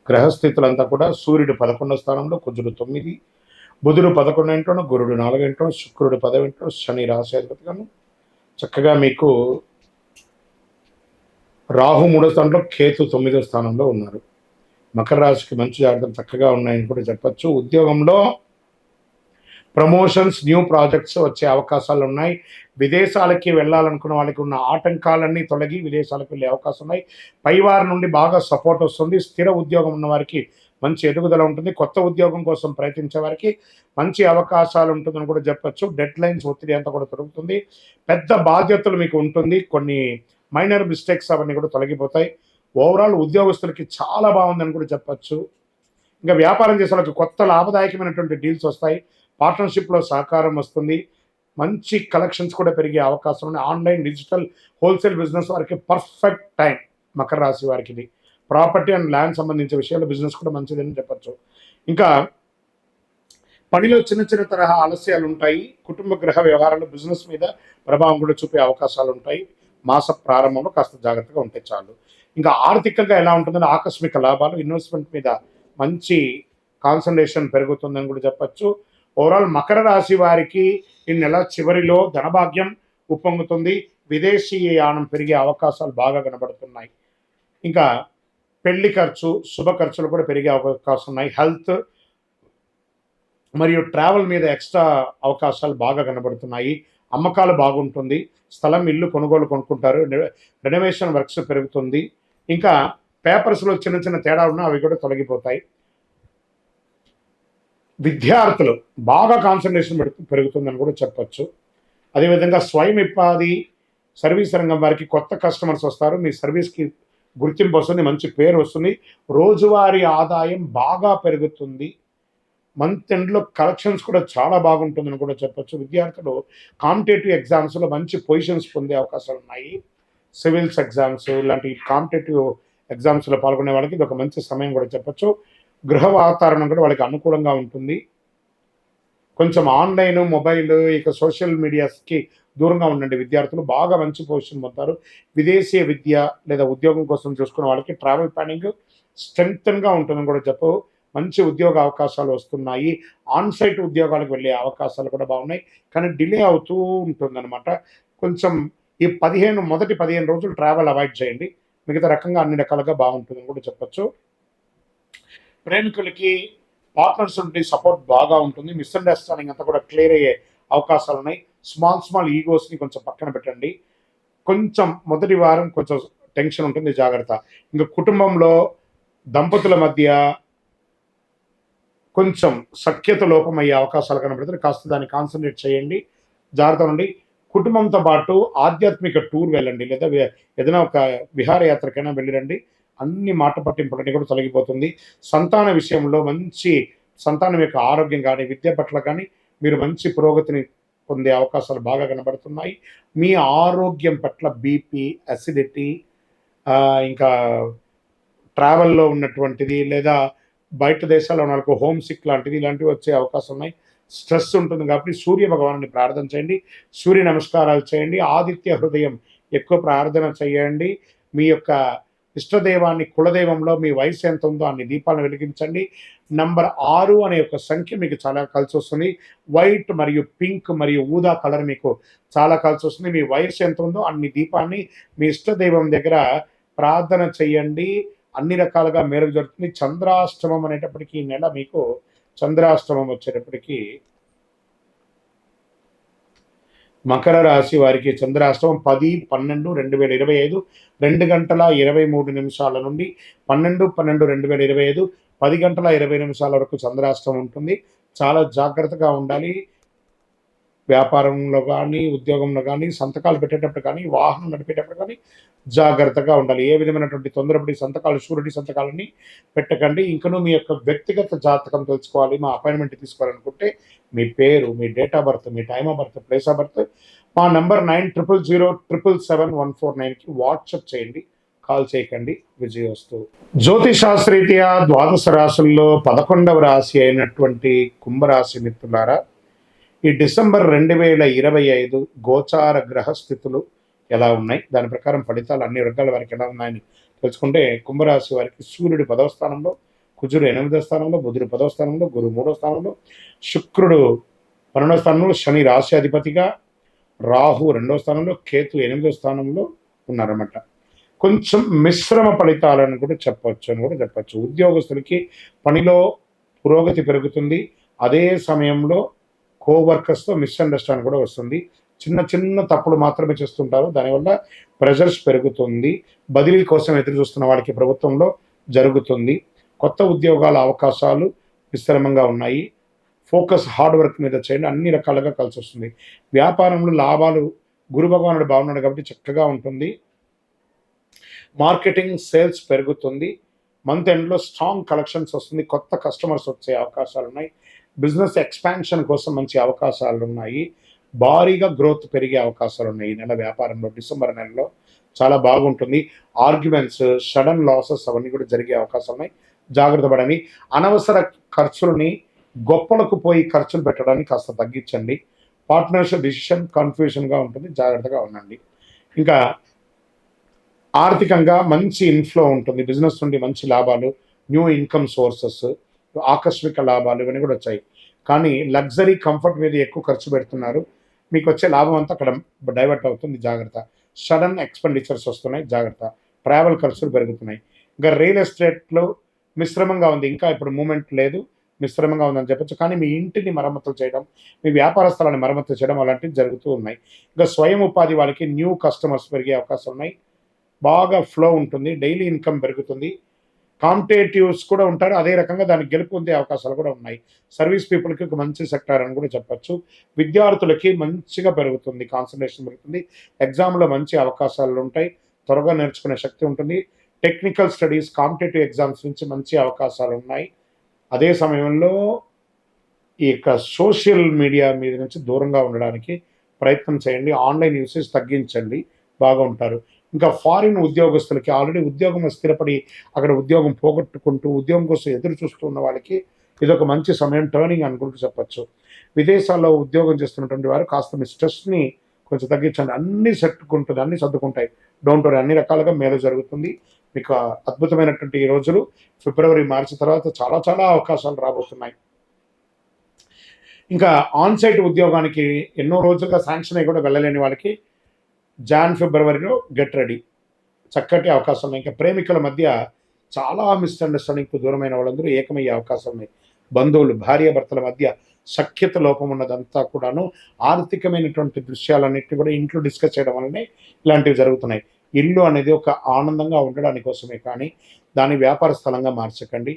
గ్రహస్థితులంతా కూడా సూర్యుడు 11వ స్థానంలో, కుజుడు 9, బుధుడు 11 గురుడు 4 శుక్రుడు 10 శని రాశి అధిపతిగాను చక్కగా మీకు రాహు 3వ స్థానంలో, కేతు 9వ స్థానంలో ఉన్నారు. మకర రాశికి మంచి జాగ్రత్తలు చక్కగా ఉన్నాయని కూడా చెప్పచ్చు. ఉద్యోగంలో ప్రమోషన్స్, న్యూ ప్రాజెక్ట్స్ వచ్చే అవకాశాలు ఉన్నాయి. విదేశాలకి వెళ్ళాలనుకున్న వాళ్ళకి ఉన్న ఆటంకాలన్నీ తొలగి విదేశాలకు వెళ్ళే అవకాశం ఉన్నాయి. పైవారి నుండి బాగా సపోర్ట్ వస్తుంది. స్థిర ఉద్యోగం ఉన్న వారికి మంచి ఎదుగుదల ఉంటుంది. కొత్త ఉద్యోగం కోసం ప్రయత్నించే వారికి మంచి అవకాశాలు ఉంటుందని కూడా చెప్పచ్చు. డెడ్ లైన్స్ ఒత్తిడి అంతా కూడా దొరుకుతుంది. పెద్ద బాధ్యతలు మీకు ఉంటుంది. కొన్ని మైనర్ మిస్టేక్స్ అవన్నీ కూడా తొలగిపోతాయి. ఓవరాల్ ఉద్యోగస్తులకి చాలా బాగుందని కూడా చెప్పచ్చు. ఇంకా వ్యాపారం చేసే వాళ్ళకి కొత్త లాభదాయకమైనటువంటి డీల్స్ వస్తాయి. పార్ట్నర్షిప్లో సహకారం వస్తుంది. మంచి కలెక్షన్స్ కూడా పెరిగే అవకాశం ఉంది. ఆన్లైన్, డిజిటల్, హోల్సేల్ బిజినెస్ వారికి పర్ఫెక్ట్ టైం. మకర రాశి వారికి ఇది ప్రాపర్టీ అండ్ ల్యాండ్ సంబంధించిన విషయాల్లో బిజినెస్ కూడా మంచిదని చెప్పచ్చు. ఇంకా పనిలో చిన్న చిన్న తరహా ఆలస్యాలు ఉంటాయి. కుటుంబ గ్రహ వ్యవహారాలు బిజినెస్ మీద ప్రభావం కూడా చూపే అవకాశాలు ఉంటాయి. మాస ప్రారంభంలో కాస్త జాగ్రత్తగా ఉంటే చాలు. ఇంకా ఆర్థికంగా ఎలా ఉంటుందని ఆకస్మిక లాభాలు, ఇన్వెస్ట్మెంట్ మీద మంచి కాన్సన్ట్రేషన్ పెరుగుతుందని కూడా చెప్పచ్చు. ఓవరాల్ మకర రాశి వారికి ఈ నెల చివరిలో ధనభాగ్యం ఉప్పొంగుతుంది. విదేశీయానం పెరిగే అవకాశాలు బాగా కనబడుతున్నాయి. ఇంకా పెళ్లి ఖర్చు, శుభ ఖర్చులు కూడా పెరిగే అవకాశం ఉన్నాయి. హెల్త్ మరియు ట్రావెల్ మీద ఎక్స్ట్రా అవకాశాలు బాగా కనబడుతున్నాయి. అమ్మకాలు బాగుంటుంది. స్థలం, ఇల్లు కొనుక్కుంటారు. రెనోవేషన్ వర్క్స్ పెరుగుతుంది. ఇంకా పేపర్స్లో చిన్న చిన్న తేడాలు ఉన్నా అవి కూడా తొలగిపోతాయి. విద్యార్థులు బాగా కాన్సన్ట్రేషన్ పెరుగుతుందని కూడా చెప్పచ్చు. అదేవిధంగా స్వయం ఉపాధి, సర్వీస్ రంగం వారికి కొత్త కస్టమర్స్ వస్తారు. మీ సర్వీస్కి గుర్తింపు వస్తుంది, మంచి పేరు వస్తుంది. రోజువారీ ఆదాయం బాగా పెరుగుతుంది. మంత్ ఎండ్లో కలెక్షన్స్ కూడా చాలా బాగుంటుందని కూడా చెప్పచ్చు. విద్యార్థులు కాంపిటేటివ్ ఎగ్జామ్స్లో మంచి పొజిషన్స్ పొందే అవకాశాలు ఉన్నాయి. సివిల్స్ ఎగ్జామ్స్ ఇలాంటి కాంపిటేటివ్ ఎగ్జామ్స్లో పాల్గొనే వాళ్ళకి ఇది ఒక మంచి సమయం కూడా చెప్పచ్చు. గృహ వాతావరణం కూడా వాళ్ళకి అనుకూలంగా ఉంటుంది. కొంచెం ఆన్లైన్, మొబైల్, ఇక సోషల్ మీడియాస్కి దూరంగా ఉండండి. విద్యార్థులు బాగా మంచి పొజిషన్ పొందుతారు. విదేశీ విద్య లేదా ఉద్యోగం కోసం చూసుకునే వాళ్ళకి ట్రావెల్ ప్లానింగ్ స్ట్రెంగ్తన్గా ఉంటుందని కూడా చెప్పు. మంచి ఉద్యోగ అవకాశాలు వస్తున్నాయి. ఆన్సైట్ ఉద్యోగాలకు వెళ్ళే అవకాశాలు కూడా బాగున్నాయి. కానీ డిలే అవుతూ ఉంటుందన్నమాట. కొంచెం ఈ మొదటి 15 రోజులు ట్రావెల్ అవాయిడ్ చేయండి. మిగతా రకంగా అన్ని రకాలుగా బాగుంటుందని కూడా చెప్పచ్చు. ప్రేమికులకి పార్ట్నర్స్ నుండి సపోర్ట్ బాగా ఉంటుంది. మిస్అండర్స్టాండింగ్ అంతా కూడా క్లియర్ అయ్యే అవకాశాలు ఉన్నాయి. స్మాల్ ఈగోస్ని కొంచెం పక్కన పెట్టండి. కొంచెం మొదటి వారం కొంచెం టెన్షన్ ఉంటుంది, జాగ్రత్త. ఇంకా కుటుంబంలో దంపతుల మధ్య కొంచెం సఖ్యత లోపం అయ్యే అవకాశాలు కనబడుతుంది. కాస్త దాన్ని కాన్సన్ట్రేట్ చేయండి, జాగ్రత్త ఉండి. కుటుంబంతో పాటు ఆధ్యాత్మిక టూర్ వెళ్ళండి, లేదా ఏదైనా ఒక విహారయాత్రకైనా వెళ్ళిరండి. అన్ని మాట పట్టింపులన్నీ కూడా తొలగిపోతుంది. సంతాన విషయంలో మంచి సంతానం యొక్క ఆరోగ్యం కానీ, విద్య పట్ల కానీ మీరు మంచి పురోగతిని పొందే అవకాశాలు బాగా కనబడుతున్నాయి. మీ ఆరోగ్యం పట్ల బీపీ, అసిడిటీ, ఇంకా ట్రావెల్లో ఉన్నటువంటిది లేదా బయట దేశాల్లో ఉన్న వాళ్ళకు హోమ్ సిక్ లాంటిది ఇలాంటివి వచ్చే అవకాశం ఉన్నాయి. స్ట్రెస్ ఉంటుంది కాబట్టి సూర్య భగవానుని ప్రార్థన చేయండి, సూర్య నమస్కారాలు చేయండి, ఆదిత్య హృదయం ఎక్కువ ప్రార్థన చేయండి. మీ యొక్క ఇష్టదైవాన్ని, కులదైవంలో మీ వయసు ఎంత ఉందో అన్ని దీపాలను వెలిగించండి. నంబర్ 6 అనే ఒక సంఖ్య మీకు చాలా కలిసి వస్తుంది. వైట్ మరియు పింక్ మరియు ఊదా కలర్ మీకు చాలా కలిసి వస్తుంది. మీ వయసు ఎంత ఉందో అన్ని దీపాన్ని మీ ఇష్టదైవం దగ్గర ప్రార్థన చేయండి. అన్ని రకాలుగా మేలు జరుగుతుంది. చంద్రాష్టమం అనేటప్పటికీ ఈ నెల మీకు చంద్రాష్టమం వచ్చేటప్పటికి మకర రాశి వారికి చంద్రాష్టమం 10-12-2025 2:23 నుండి 12-12-2025 10:20 వరకు చంద్రాష్టమం ఉంటుంది. చాలా జాగ్రత్తగా ఉండాలి. వ్యాపారంలో కానీ, ఉద్యోగంలో కానీ, సంతకాలు పెట్టేటప్పుడు కానీ, వాహనం నడిపేటప్పుడు కానీ జాగ్రత్తగా ఉండాలి. ఏ విధమైనటువంటి తొందరపడి సంతకాలు, షూరిటీ సంతకాలని పెట్టకండి. ఇంకనూ మీ యొక్క వ్యక్తిగత జాతకం తెలుసుకోవాలి, మా అపాయింట్మెంట్ తీసుకోవాలనుకుంటే మీ పేరు, మీ డేట్ ఆఫ్ బర్త్, మీ time of birth, place of birth మా నంబర్ 9007777149కి వాట్సాప్ చేయండి, కాల్ చేయకండి. విజయోస్తు. జ్యోతిషాస్త్రరీత్యా ద్వాదశ రాశుల్లో 11వ రాశి అయినటువంటి కుంభరాశి మిత్రులారా, ఈ డిసెంబర్ 2025 గోచార గ్రహస్థితులు ఎలా ఉన్నాయి, దాని ప్రకారం ఫలితాలు అన్ని వర్గాల వారికి ఎలా ఉన్నాయని తెలుసుకుంటే, కుంభరాశి వారికి సూర్యుడు 10వ స్థానంలో, కుజుడు 8వ స్థానంలో, బుధుడు 10వ స్థానంలో, గురు 3వ స్థానంలో, శుక్రుడు 12వ స్థానంలో, శని రాశి అధిపతిగా, రాహు 2వ స్థానంలో, కేతు 8వ స్థానంలో ఉన్నారన్నమాట. కొంచెం మిశ్రమ ఫలితాలను కూడా చెప్పచ్చు. ఉద్యోగస్తులకి పనిలో పురోగతి పెరుగుతుంది. అదే సమయంలో కోవర్కర్స్తో మిస్అండర్స్టాండింగ్ కూడా వస్తుంది. చిన్న చిన్న తప్పులు మాత్రమే చేస్తుంటారు, దానివల్ల ప్రెషర్స్ పెరుగుతుంది. బదిలీ కోసం ఎదురు చూస్తున్న వాళ్ళకి ప్రభుత్వంలో జరుగుతుంది. కొత్త ఉద్యోగాల అవకాశాలు విస్తరంగా ఉన్నాయి. ఫోకస్ హార్డ్ వర్క్ మీద చేయండి, అన్ని రకాలుగా కలిసి వస్తుంది. వ్యాపారంలో లాభాలు, గురు భగవానుడు బాగున్నాడు కాబట్టి చక్కగా ఉంటుంది. మార్కెటింగ్ సేల్స్ పెరుగుతుంది. మంత్ ఎండ్లో స్ట్రాంగ్ కలెక్షన్స్ వస్తుంది. కొత్త కస్టమర్స్ వచ్చే అవకాశాలు ఉన్నాయి. బిజినెస్ ఎక్స్పాన్షన్ కోసం మంచి అవకాశాలు ఉన్నాయి. భారీగా గ్రోత్ పెరిగే అవకాశాలు ఉన్నాయి. ఈ నెల వ్యాపారంలో డిసెంబర్ నెలలో చాలా బాగుంటుంది. ఆర్గ్యుమెంట్స్, సడన్ లాసెస్ అవన్నీ కూడా జరిగే అవకాశాలు ఉన్నాయి. జాగ్రత్త పడండి. అనవసర ఖర్చులని గొప్పలకు పోయి ఖర్చులు పెట్టడానికి కాస్త తగ్గించండి. పార్ట్నర్షిప్ డిసిషన్ కన్ఫ్యూజన్గా ఉంటుంది, జాగ్రత్తగా ఉండండి. ఇంకా ఆర్థికంగా మంచి ఇన్ఫ్లో ఉంటుంది. బిజినెస్ నుండి మంచి లాభాలు, న్యూ ఇన్కమ్ సోర్సెస్, ఆకస్మిక లాభాలు ఇవన్నీ కూడా వచ్చాయి. కానీ లగ్జరీ కంఫర్ట్ మీద ఎక్కువ ఖర్చు పెడుతున్నారు. మీకు వచ్చే లాభం అంతా అక్కడ డైవర్ట్ అవుతుంది, జాగ్రత్త. సడన్ ఎక్స్పెండిచర్స్ వస్తున్నాయి, జాగ్రత్త. ట్రావెల్ ఖర్చులు పెరుగుతున్నాయి. ఇంకా రియల్ ఎస్టేట్లో మిశ్రమంగా ఉంది, ఇంకా ఇప్పుడు మూమెంట్ లేదు, మిశ్రమంగా ఉందని చెప్పచ్చు. కానీ మీ ఇంటిని మరమ్మతులు చేయడం, మీ వ్యాపార స్థలాన్ని మరమ్మతులు చేయడం అలాంటివి జరుగుతూ ఉన్నాయి. ఇంకా స్వయం ఉపాధి వాళ్ళకి న్యూ కస్టమర్స్ పెరిగే అవకాశం ఉన్నాయి. బాగా ఫ్లో ఉంటుంది, డైలీ ఇన్కమ్ పెరుగుతుంది. కాంపిటేటివ్స్ కూడా ఉంటారు, అదే రకంగా దానికి గెలుపు పొందే అవకాశాలు కూడా ఉన్నాయి. సర్వీస్ పీపుల్కి ఒక మంచి సెక్టార్ అని కూడా చెప్పచ్చు. విద్యార్థులకి మంచిగా పెరుగుతుంది, కాన్సన్ట్రేషన్ పెరుగుతుంది. ఎగ్జామ్లో మంచి అవకాశాలు ఉంటాయి, త్వరగా నేర్చుకునే శక్తి ఉంటుంది. టెక్నికల్ స్టడీస్, కాంపిటేటివ్ ఎగ్జామ్స్ నుంచి మంచి అవకాశాలు ఉన్నాయి. అదే సమయంలో ఈ యొక్క సోషల్ మీడియా మీద నుంచి దూరంగా ఉండడానికి ప్రయత్నం చేయండి. ఆన్లైన్ యూసేజ్ తగ్గించండి, బాగా ఉంటారు. ఇంకా ఫారిన్ ఉద్యోగస్తులకి ఆల్రెడీ ఉద్యోగం స్థిరపడి అక్కడ ఉద్యోగం పోగొట్టుకుంటూ ఉద్యోగం కోసం ఎదురు చూస్తున్న వాళ్ళకి ఇదొక మంచి సమయం, టర్నింగ్ అనుకుంటూ చెప్పచ్చు. విదేశాల్లో ఉద్యోగం చేస్తున్నటువంటి వారు కాస్త మీ స్ట్రెస్ని కొంచెం తగ్గించండి. అన్నీ సెట్టుకుంటుంది, అన్నీ సర్దుకుంటాయి. డోంట్ వరీ, అన్ని రకాలుగా మేలు జరుగుతుంది. మీకు అద్భుతమైనటువంటి ఈ రోజులు ఫిబ్రవరి, మార్చి తర్వాత చాలా చాలా అవకాశాలు రాబోతున్నాయి. ఇంకా ఆన్సైట్ ఉద్యోగానికి ఎన్నో రోజులుగా శాంక్షన్ అయ్యి కూడా వెళ్ళలేని వాళ్ళకి ఫిబ్రవరిలో గెట్ రెడీ, చక్కటి అవకాశం ఉన్నాయి. ఇంకా ప్రేమికుల మధ్య చాలా మిస్అండర్స్టాండింగ్కు దూరమైన వాళ్ళందరూ ఏకమయ్యే అవకాశం ఉన్నాయి. బంధువులు, భార్యాభర్తల మధ్య సఖ్యత లోపం ఉన్నదంతా కూడాను ఆర్థికమైనటువంటి దృశ్యాలన్నింటినీ కూడా ఇంట్లో డిస్కస్ చేయడం వల్లనే ఇలాంటివి జరుగుతున్నాయి. ఇల్లు అనేది ఒక ఆనందంగా ఉండడానికి కోసమే, కానీ దాని వ్యాపార స్థలంగా మార్చకండి.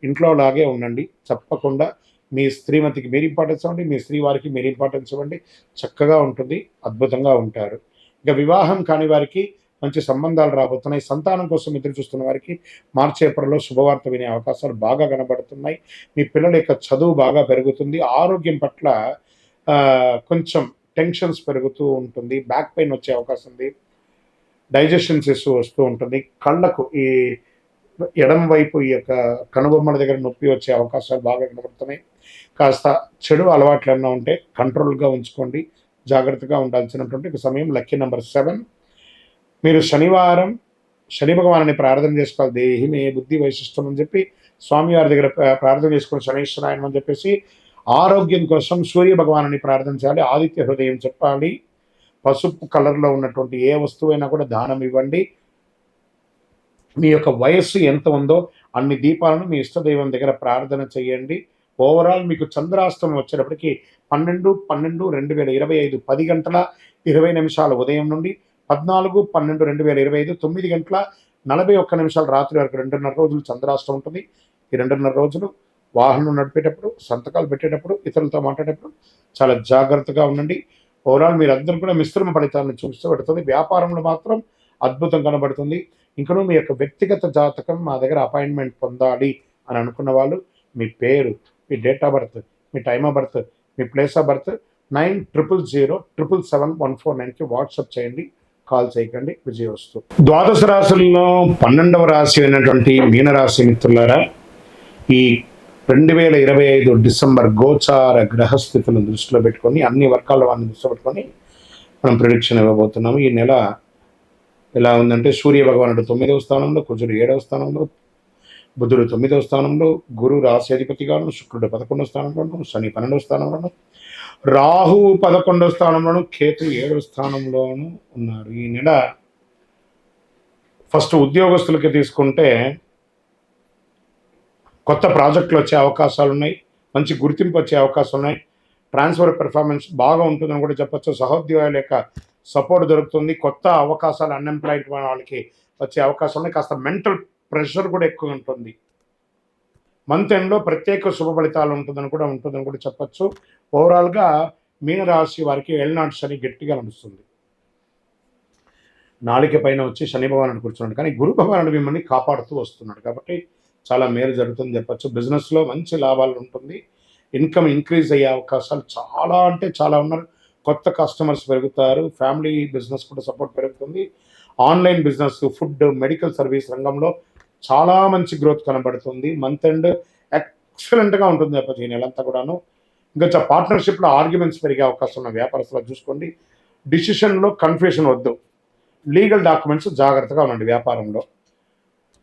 ఇంట్లో లాగే ఉండండి. తప్పకుండా మీ శ్రీమతికి మీరు ఇంపార్టెన్స్ ఇవ్వండి, మీ శ్రీ వారికి మీరు ఇంపార్టెన్స్ ఇవ్వండి. చక్కగా ఉంటుంది, అద్భుతంగా ఉంటారు. ఇక వివాహం కాని వారికి మంచి సంబంధాలు రాబోతున్నాయి. సంతానం కోసం ఎదురు చూస్తున్న వారికి మార్చి, ఏప్రిల్లో శుభవార్త వినే అవకాశాలు బాగా కనబడుతున్నాయి. మీ పిల్లల యొక్క చదువు బాగా పెరుగుతుంది. ఆరోగ్యం పట్ల కొంచెం టెన్షన్స్ పెరుగుతూ ఉంటుంది. బ్యాక్ పెయిన్ వచ్చే అవకాశం ఉంది. డైజెషన్స్ ఇష్యూ వస్తూ ఉంటుంది. కళ్ళకు ఈ ఎడమ వైపు ఈ యొక్క కనుబొమ్మల దగ్గర నొప్పి వచ్చే అవకాశాలు బాగా కనబడుతున్నాయి. కాస్త చెడు అలవాట్లు ఏమైనా ఉంటే కంట్రోల్గా ఉంచుకోండి. జాగ్రత్తగా ఉండాల్సినటువంటి సమయం. Lucky number 7. మీరు శనివారం శని భగవాన్ని ప్రార్థన చేసుకోవాలి. దేహి మే బుద్ధి వైశిష్టం అని చెప్పి స్వామివారి దగ్గర ప్రార్థన చేసుకుని శనీశ్వరాయనం అని చెప్పేసి ఆరోగ్యం కోసం సూర్య భగవాన్ని ప్రార్థన చేయాలి. ఆదిత్య హృదయం చెప్పాలి. పసుపు కలర్లో ఉన్నటువంటి ఏ వస్తువైనా కూడా దానం ఇవ్వండి. మీ యొక్క వయస్సు ఎంత ఉందో అన్ని దీపాలను మీ ఇష్టదైవం దగ్గర ప్రార్థన చేయండి. ఓవరాల్ మీకు చంద్రాష్టమం వచ్చేటప్పటికి 12/12/2025 10 గంటల 20 నిమిషాలు ఉదయం నుండి 14/12/2025 9 గంటల 41 నిమిషాలు రాత్రి వరకు 2.5 రోజులు చంద్రాష్టమం ఉంటుంది. ఈ 2.5 రోజులు వాహనం నడిపేటప్పుడు, సంతకాలు పెట్టేటప్పుడు, ఇతరులతో మాట్లాడేటప్పుడు చాలా జాగ్రత్తగా ఉండండి. ఓవరాల్ మీరందరూ కూడా మిశ్రమ ఫలితాలను చూస్తూ పెడుతుంది. వ్యాపారంలో మాత్రం అద్భుతం కనబడుతుంది. ఇంకనూ మీ యొక్క వ్యక్తిగత జాతకం మా దగ్గర అపాయింట్మెంట్ పొందాలి అని అనుకున్న వాళ్ళు మీ పేరు, మీ డేట్ ఆఫ్ బర్త్, మీ టైమ్ ఆఫ్ బర్త్, మీ ప్లేస్ ఆఫ్ బర్త్ 9007077149కి వాట్సాప్ చేయండి. కాల్ చేయకండి. విజయవస్తు. ద్వాదశ రాశుల్లో 12వ రాశి అయినటువంటి మీనరాశి మిత్రులారా, ఈ 2025 డిసెంబర్ గోచార గ్రహస్థితులను దృష్టిలో పెట్టుకొని అన్ని వర్గాల వారిని దృష్టిలో పెట్టుకొని మనం ప్రిడిక్షన్ ఇవ్వబోతున్నాము. ఈ నెల ఎలా ఉందంటే సూర్య భగవానుడు 9వ స్థానంలో, కుజుడు 7వ స్థానంలో, బుధుడు 9వ స్థానంలో, గురు రాశి అధిపతిగాను, శుక్రుడు 11వ స్థానంలోను, శని 12వ స్థానంలోను, రాహువు 11వ స్థానంలోను, కేతు 7వ స్థానంలోను ఉన్నారు. ఈ నెల ఫస్ట్ ఉద్యోగస్తులకి తీసుకుంటే కొత్త ప్రాజెక్టులు వచ్చే అవకాశాలు ఉన్నాయి. మంచి గుర్తింపు వచ్చే అవకాశాలు ఉన్నాయి. ట్రాన్స్ఫర్ పెర్ఫార్మెన్స్ బాగా ఉంటుందని కూడా చెప్పచ్చు. సహోద్యోగాల యొక్క సపోర్ట్ దొరుకుతుంది. కొత్త అవకాశాలు అన్ఎంప్లాయిడ్ వాళ్ళకి వచ్చే అవకాశం ఉన్నాయి. కాస్త మెంటల్ ప్రెషర్ కూడా ఎక్కువ ఉంటుంది. మంత్ ఎండ్లో ప్రత్యేక శుభ ఫలితాలు ఉంటుందని కూడా చెప్పచ్చు. ఓవరాల్గా మీనరాశి వారికి ఏళ్ళనాటి శని గట్టిగా నడుస్తుంది. నాళిక పైన వచ్చి శని భగవానుడు కూర్చున్నాడు, కానీ గురు భగవానుడు మిమ్మల్ని కాపాడుతూ వస్తున్నాడు కాబట్టి చాలా మేలు జరుగుతుంది చెప్పచ్చు. బిజినెస్లో మంచి లాభాలు ఉంటుంది. ఇన్కమ్ ఇంక్రీజ్ అయ్యే అవకాశాలు చాలా అంటే చాలా ఉన్నారు. కొత్త కస్టమర్స్ పెరుగుతారు. ఫ్యామిలీ బిజినెస్ కూడా సపోర్ట్ పెరుగుతుంది. Online business, food, medical service రంగంలో చాలా మంచి గ్రోత్ కనబడుతుంది. మంత్ ఎండ్ ఎక్సలెంట్గా ఉంటుంది చెప్పచ్చు ఈ నెలంతా కూడాను. ఇంకా పార్ట్నర్షిప్లో ఆర్గ్యుమెంట్స్ పెరిగే అవకాశం ఉన్న వ్యాపారస్తులు చూసుకోండి. డిసిషన్లో కన్ఫ్యూషన్ వద్దు. లీగల్ డాక్యుమెంట్స్ జాగ్రత్తగా ఉండండి వ్యాపారంలో.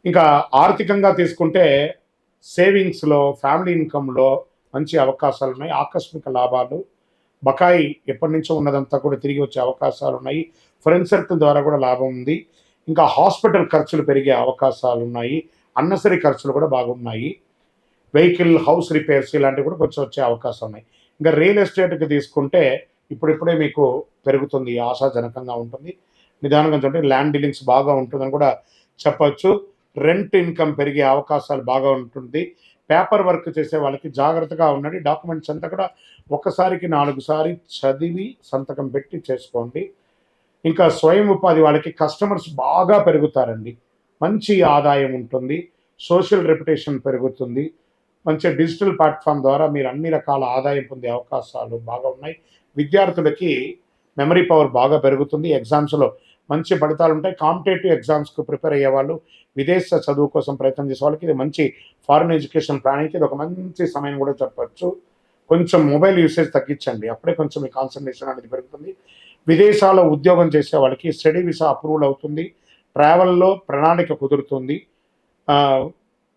ఇంకా ఆర్థికంగా తీసుకుంటే సేవింగ్స్లో, ఫ్యామిలీ ఇన్కంలో మంచి అవకాశాలు ఉన్నాయి. ఆకస్మిక లాభాలు, బకాయి ఎప్పటి నుంచో ఉన్నదంతా కూడా తిరిగి వచ్చే అవకాశాలు ఉన్నాయి. ఫ్రెండ్ సర్కిల్ ద్వారా కూడా లాభం ఉంది. ఇంకా హాస్పిటల్ ఖర్చులు పెరిగే అవకాశాలు ఉన్నాయి. అన్నసరీ ఖర్చులు కూడా బాగున్నాయి. వెహికల్, హౌస్ రిపేర్స్ ఇలాంటివి కూడా కొంచెం వచ్చే అవకాశం ఉన్నాయి. ఇంకా రియల్ ఎస్టేట్కి తీసుకుంటే ఇప్పుడిప్పుడే మీకు పెరుగుతుంది, ఆశాజనకంగా ఉంటుంది. నిదానంగా చూడండి. ల్యాండ్ డీలింగ్స్ బాగా ఉంటుందని కూడా చెప్పచ్చు. రెంట్ ఇన్కమ్ పెరిగే అవకాశాలు బాగా ఉంటుంది. పేపర్ వర్క్ చేసే వాళ్ళకి జాగ్రత్తగా ఉండండి. డాక్యుమెంట్స్ అంతా కూడా ఒకసారికి 4 సారి చదివి సంతకం పెట్టి చేసుకోండి. ఇంకా స్వయం ఉపాధి వాళ్ళకి కస్టమర్స్ బాగా పెరుగుతారండి. మంచి ఆదాయం ఉంటుంది. సోషల్ రెప్యుటేషన్ పెరుగుతుంది. మంచి డిజిటల్ ప్లాట్ఫామ్ ద్వారా మీరు అన్ని రకాల ఆదాయం పొందే అవకాశాలు బాగా ఉన్నాయి. విద్యార్థులకి మెమరీ పవర్ బాగా పెరుగుతుంది. ఎగ్జామ్స్లో మంచి ఫలితాలు ఉంటాయి. కాంపిటేటివ్ ఎగ్జామ్స్కు ప్రిపేర్ అయ్యే వాళ్ళు, విదేశ చదువు కోసం ప్రయత్నం చేసే వాళ్ళకి ఇది మంచి ఫారిన్ ఎడ్యుకేషన్ ప్లానింగ్కి ఇది ఒక మంచి సమయం కూడా చెప్పచ్చు. కొంచెం మొబైల్ యూసేజ్ తగ్గించండి, అప్పుడే కొంచెం మీ కాన్సన్ట్రేషన్ అనేది పెరుగుతుంది. విదేశాల్లో ఉద్యోగం చేసే వాళ్ళకి స్టడీ వీసా అప్రూవల్ అవుతుంది. ట్రావెల్లో ప్రణాళిక కుదురుతుంది.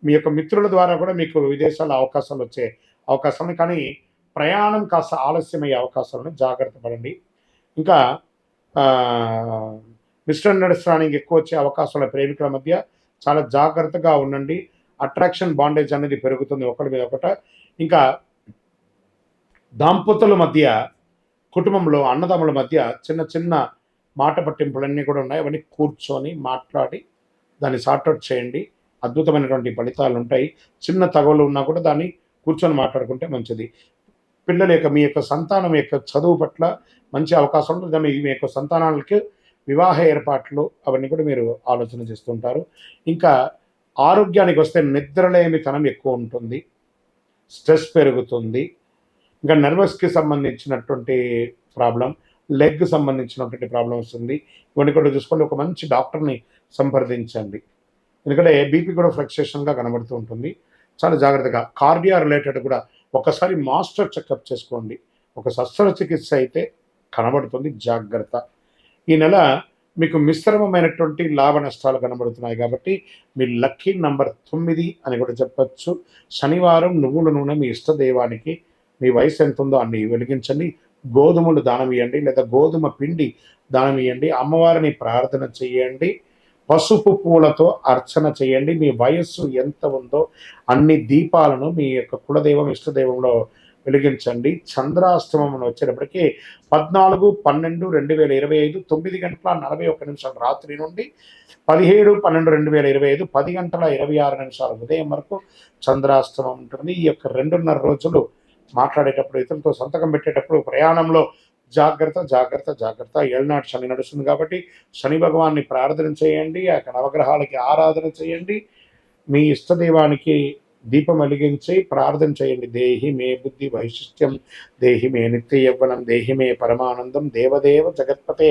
మీ యొక్క మిత్రుల ద్వారా కూడా మీకు విదేశాల్లో అవకాశాలు వచ్చే అవకాశాలు, కానీ ప్రయాణం కాస్త ఆలస్యమయ్యే అవకాశాలను జాగ్రత్త పడండి. ఇంకా మిస్అండర్స్టాండింగ్ ఎక్కువ వచ్చే అవకాశాల ప్రేమికుల మధ్య చాలా జాగ్రత్తగా ఉండండి. అట్రాక్షన్, బాండేజ్ అనేది పెరుగుతుంది ఒకరి మీద ఒకట. ఇంకా దాంపతుల మధ్య, కుటుంబంలో అన్నదమ్ముల మధ్య చిన్న చిన్న మాట పట్టింపులన్నీ కూడా ఉన్నాయి. అవన్నీ కూర్చొని మాట్లాడి దాన్ని సార్ట్అవుట్ చేయండి. అద్భుతమైనటువంటి ఫలితాలు ఉంటాయి. చిన్న తగవలు ఉన్నా కూడా దాన్ని కూర్చొని మాట్లాడుకుంటే మంచిది. పిల్లల యొక్క, మీ యొక్క సంతానం యొక్క చదువు పట్ల మంచి అవకాశం ఉంటుంది. మీ యొక్క సంతానాలకి వివాహ ఏర్పాట్లు అవన్నీ కూడా మీరు ఆలోచన చేస్తుంటారు. ఇంకా ఆరోగ్యానికి వస్తే నిద్రలేమితనం ఎక్కువ ఉంటుంది, స్ట్రెస్ పెరుగుతుంది. ఇంకా నర్వస్కి సంబంధించినటువంటి ప్రాబ్లం, లెగ్ సంబంధించినటువంటి ప్రాబ్లం వస్తుంది. ఇవన్నీ కూడా చూసుకోండి. ఒక మంచి డాక్టర్ని సంప్రదించండి. ఎందుకంటే బీపీ కూడా ఫ్లక్చుయేషన్గా కనబడుతూ ఉంటుంది. చాలా జాగ్రత్తగా కార్డియా రిలేటెడ్ కూడా ఒకసారి మాస్టర్ చెకప్ చేసుకోండి. ఒక శస్త్రచికిత్స అయితే కనబడుతుంది, జాగ్రత్త. ఈ నెల మీకు మిశ్రమమైనటువంటి లాభ నష్టాలు కనబడుతున్నాయి కాబట్టి మీ లక్కీ నంబర్ 9 అని కూడా చెప్పచ్చు. శనివారం నువ్వుల నూనె మీ ఇష్టదైవానికి మీ వయసు ఎంత ఉందో అన్ని వెలిగించండి. గోధుమలు దానం ఇవ్వండి, లేదా గోధుమ పిండి దానం ఇవ్వండి. అమ్మవారిని ప్రార్థన చేయండి. పసుపు పూలతో అర్చన చేయండి. మీ వయస్సు ఎంత ఉందో అన్ని దీపాలను మీ యొక్క కులదైవం ఇష్టదైవంలో వెలిగించండి. చంద్రాష్టమం వచ్చేటప్పటికి 14/12/2025 9:41 రాత్రి నుండి 17/12/2025 10:26 ఉదయం వరకు చంద్రాష్టమం ఉంటుంది. ఈ యొక్క 2.5 రోజులు మాట్లాడేటప్పుడు, ఇతరులతో సంతకం పెట్టేటప్పుడు, ప్రయాణంలో జాగ్రత్త జాగ్రత్త జాగ్రత్త. ఏళ్ళనాటి శని నడుస్తుంది కాబట్టి శని భగవాన్ని ప్రార్థన చేయండి. ఆ యొక్క నవగ్రహాలకి ఆరాధన చేయండి. మీ ఇష్టదైవానికి దీపం వెలిగించి ప్రార్థన చేయండి. దేహి మే బుద్ధి వైశిష్ట్యం, దేహి మే నిత్య యవ్వనం, దేహి మే పరమానందం, దేవదేవ జగత్పతే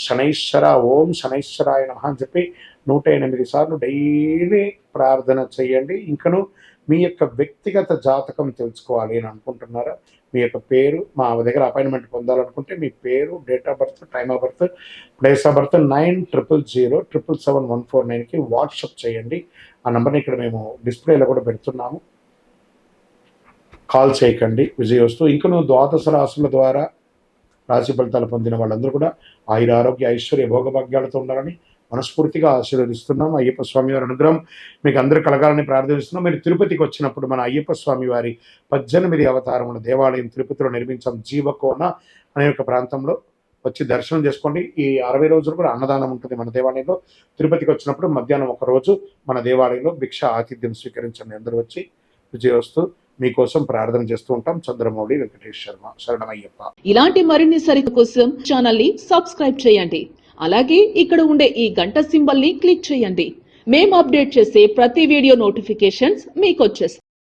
శనైశ్వర, ఓం శనైశ్వరాయ నమః అని చెప్పి 108 సార్లు డైలీ ప్రార్థన చేయండి. ఇంకను మీ యొక్క వ్యక్తిగత జాతకం తెలుసుకోవాలి అని అనుకుంటున్నారా? మీ యొక్క పేరు, మా దగ్గర అపాయింట్మెంట్ పొందాలనుకుంటే మీ పేరు, date of birth, time of birth, place of birth 9000077149కి వాట్సాప్ చేయండి. ఆ నెంబర్ని ఇక్కడ మేము డిస్ప్లేలో కూడా పెడుతున్నాము. కాల్ చేయకండి. విజయోస్తు. ఇంకను ద్వాదశ రాశుల ద్వారా రాశి ఫలితాలు పొందిన వాళ్ళందరూ కూడా ఆయుర ఆరోగ్య ఐశ్వర్య భోగభాగ్యాలతో ఉండాలని మనస్ఫూర్తిగా ఆశీర్వదిస్తున్నాం. అయ్యప్ప స్వామి వారి అనుగ్రహం మీకు అందరూ కలగాలని ప్రార్థిస్తున్నాం. మీరు తిరుపతికి వచ్చినప్పుడు మన అయ్యప్ప స్వామి వారి 18 అవతారముల దేవాలయం తిరుపతిలో నిర్మించాం. జీవకోన అనే ఒక ప్రాంతంలో వచ్చి దర్శనం చేసుకోండి. ఈ 60 రోజులు కూడా అన్నదానం ఉంటుంది మన దేవాలయంలో. తిరుపతికి వచ్చినప్పుడు మధ్యాహ్నం ఒక రోజు మన దేవాలయంలో భిక్ష ఆతిథ్యం స్వీకరించండి. అందరూ వచ్చి విజయోస్తు. మీకోసం ప్రార్థన చేస్తూ ఉంటాం. చంద్రమౌళి వెంకటేష్ శర్మ. శరణమయ్యప్ప. ఇలాంటి మరిన్ని సరిత కోసం ఛానల్ ని సబ్స్క్రైబ్ చేయండి. అలాగే ఇక్కడ ఉండే ఈ గంట సింబల్ ని క్లిక్ చేయండి. మేము అప్డేట్ చేసే ప్రతి వీడియో నోటిఫికేషన్స్ మీకు వచ్చేస్తాయి.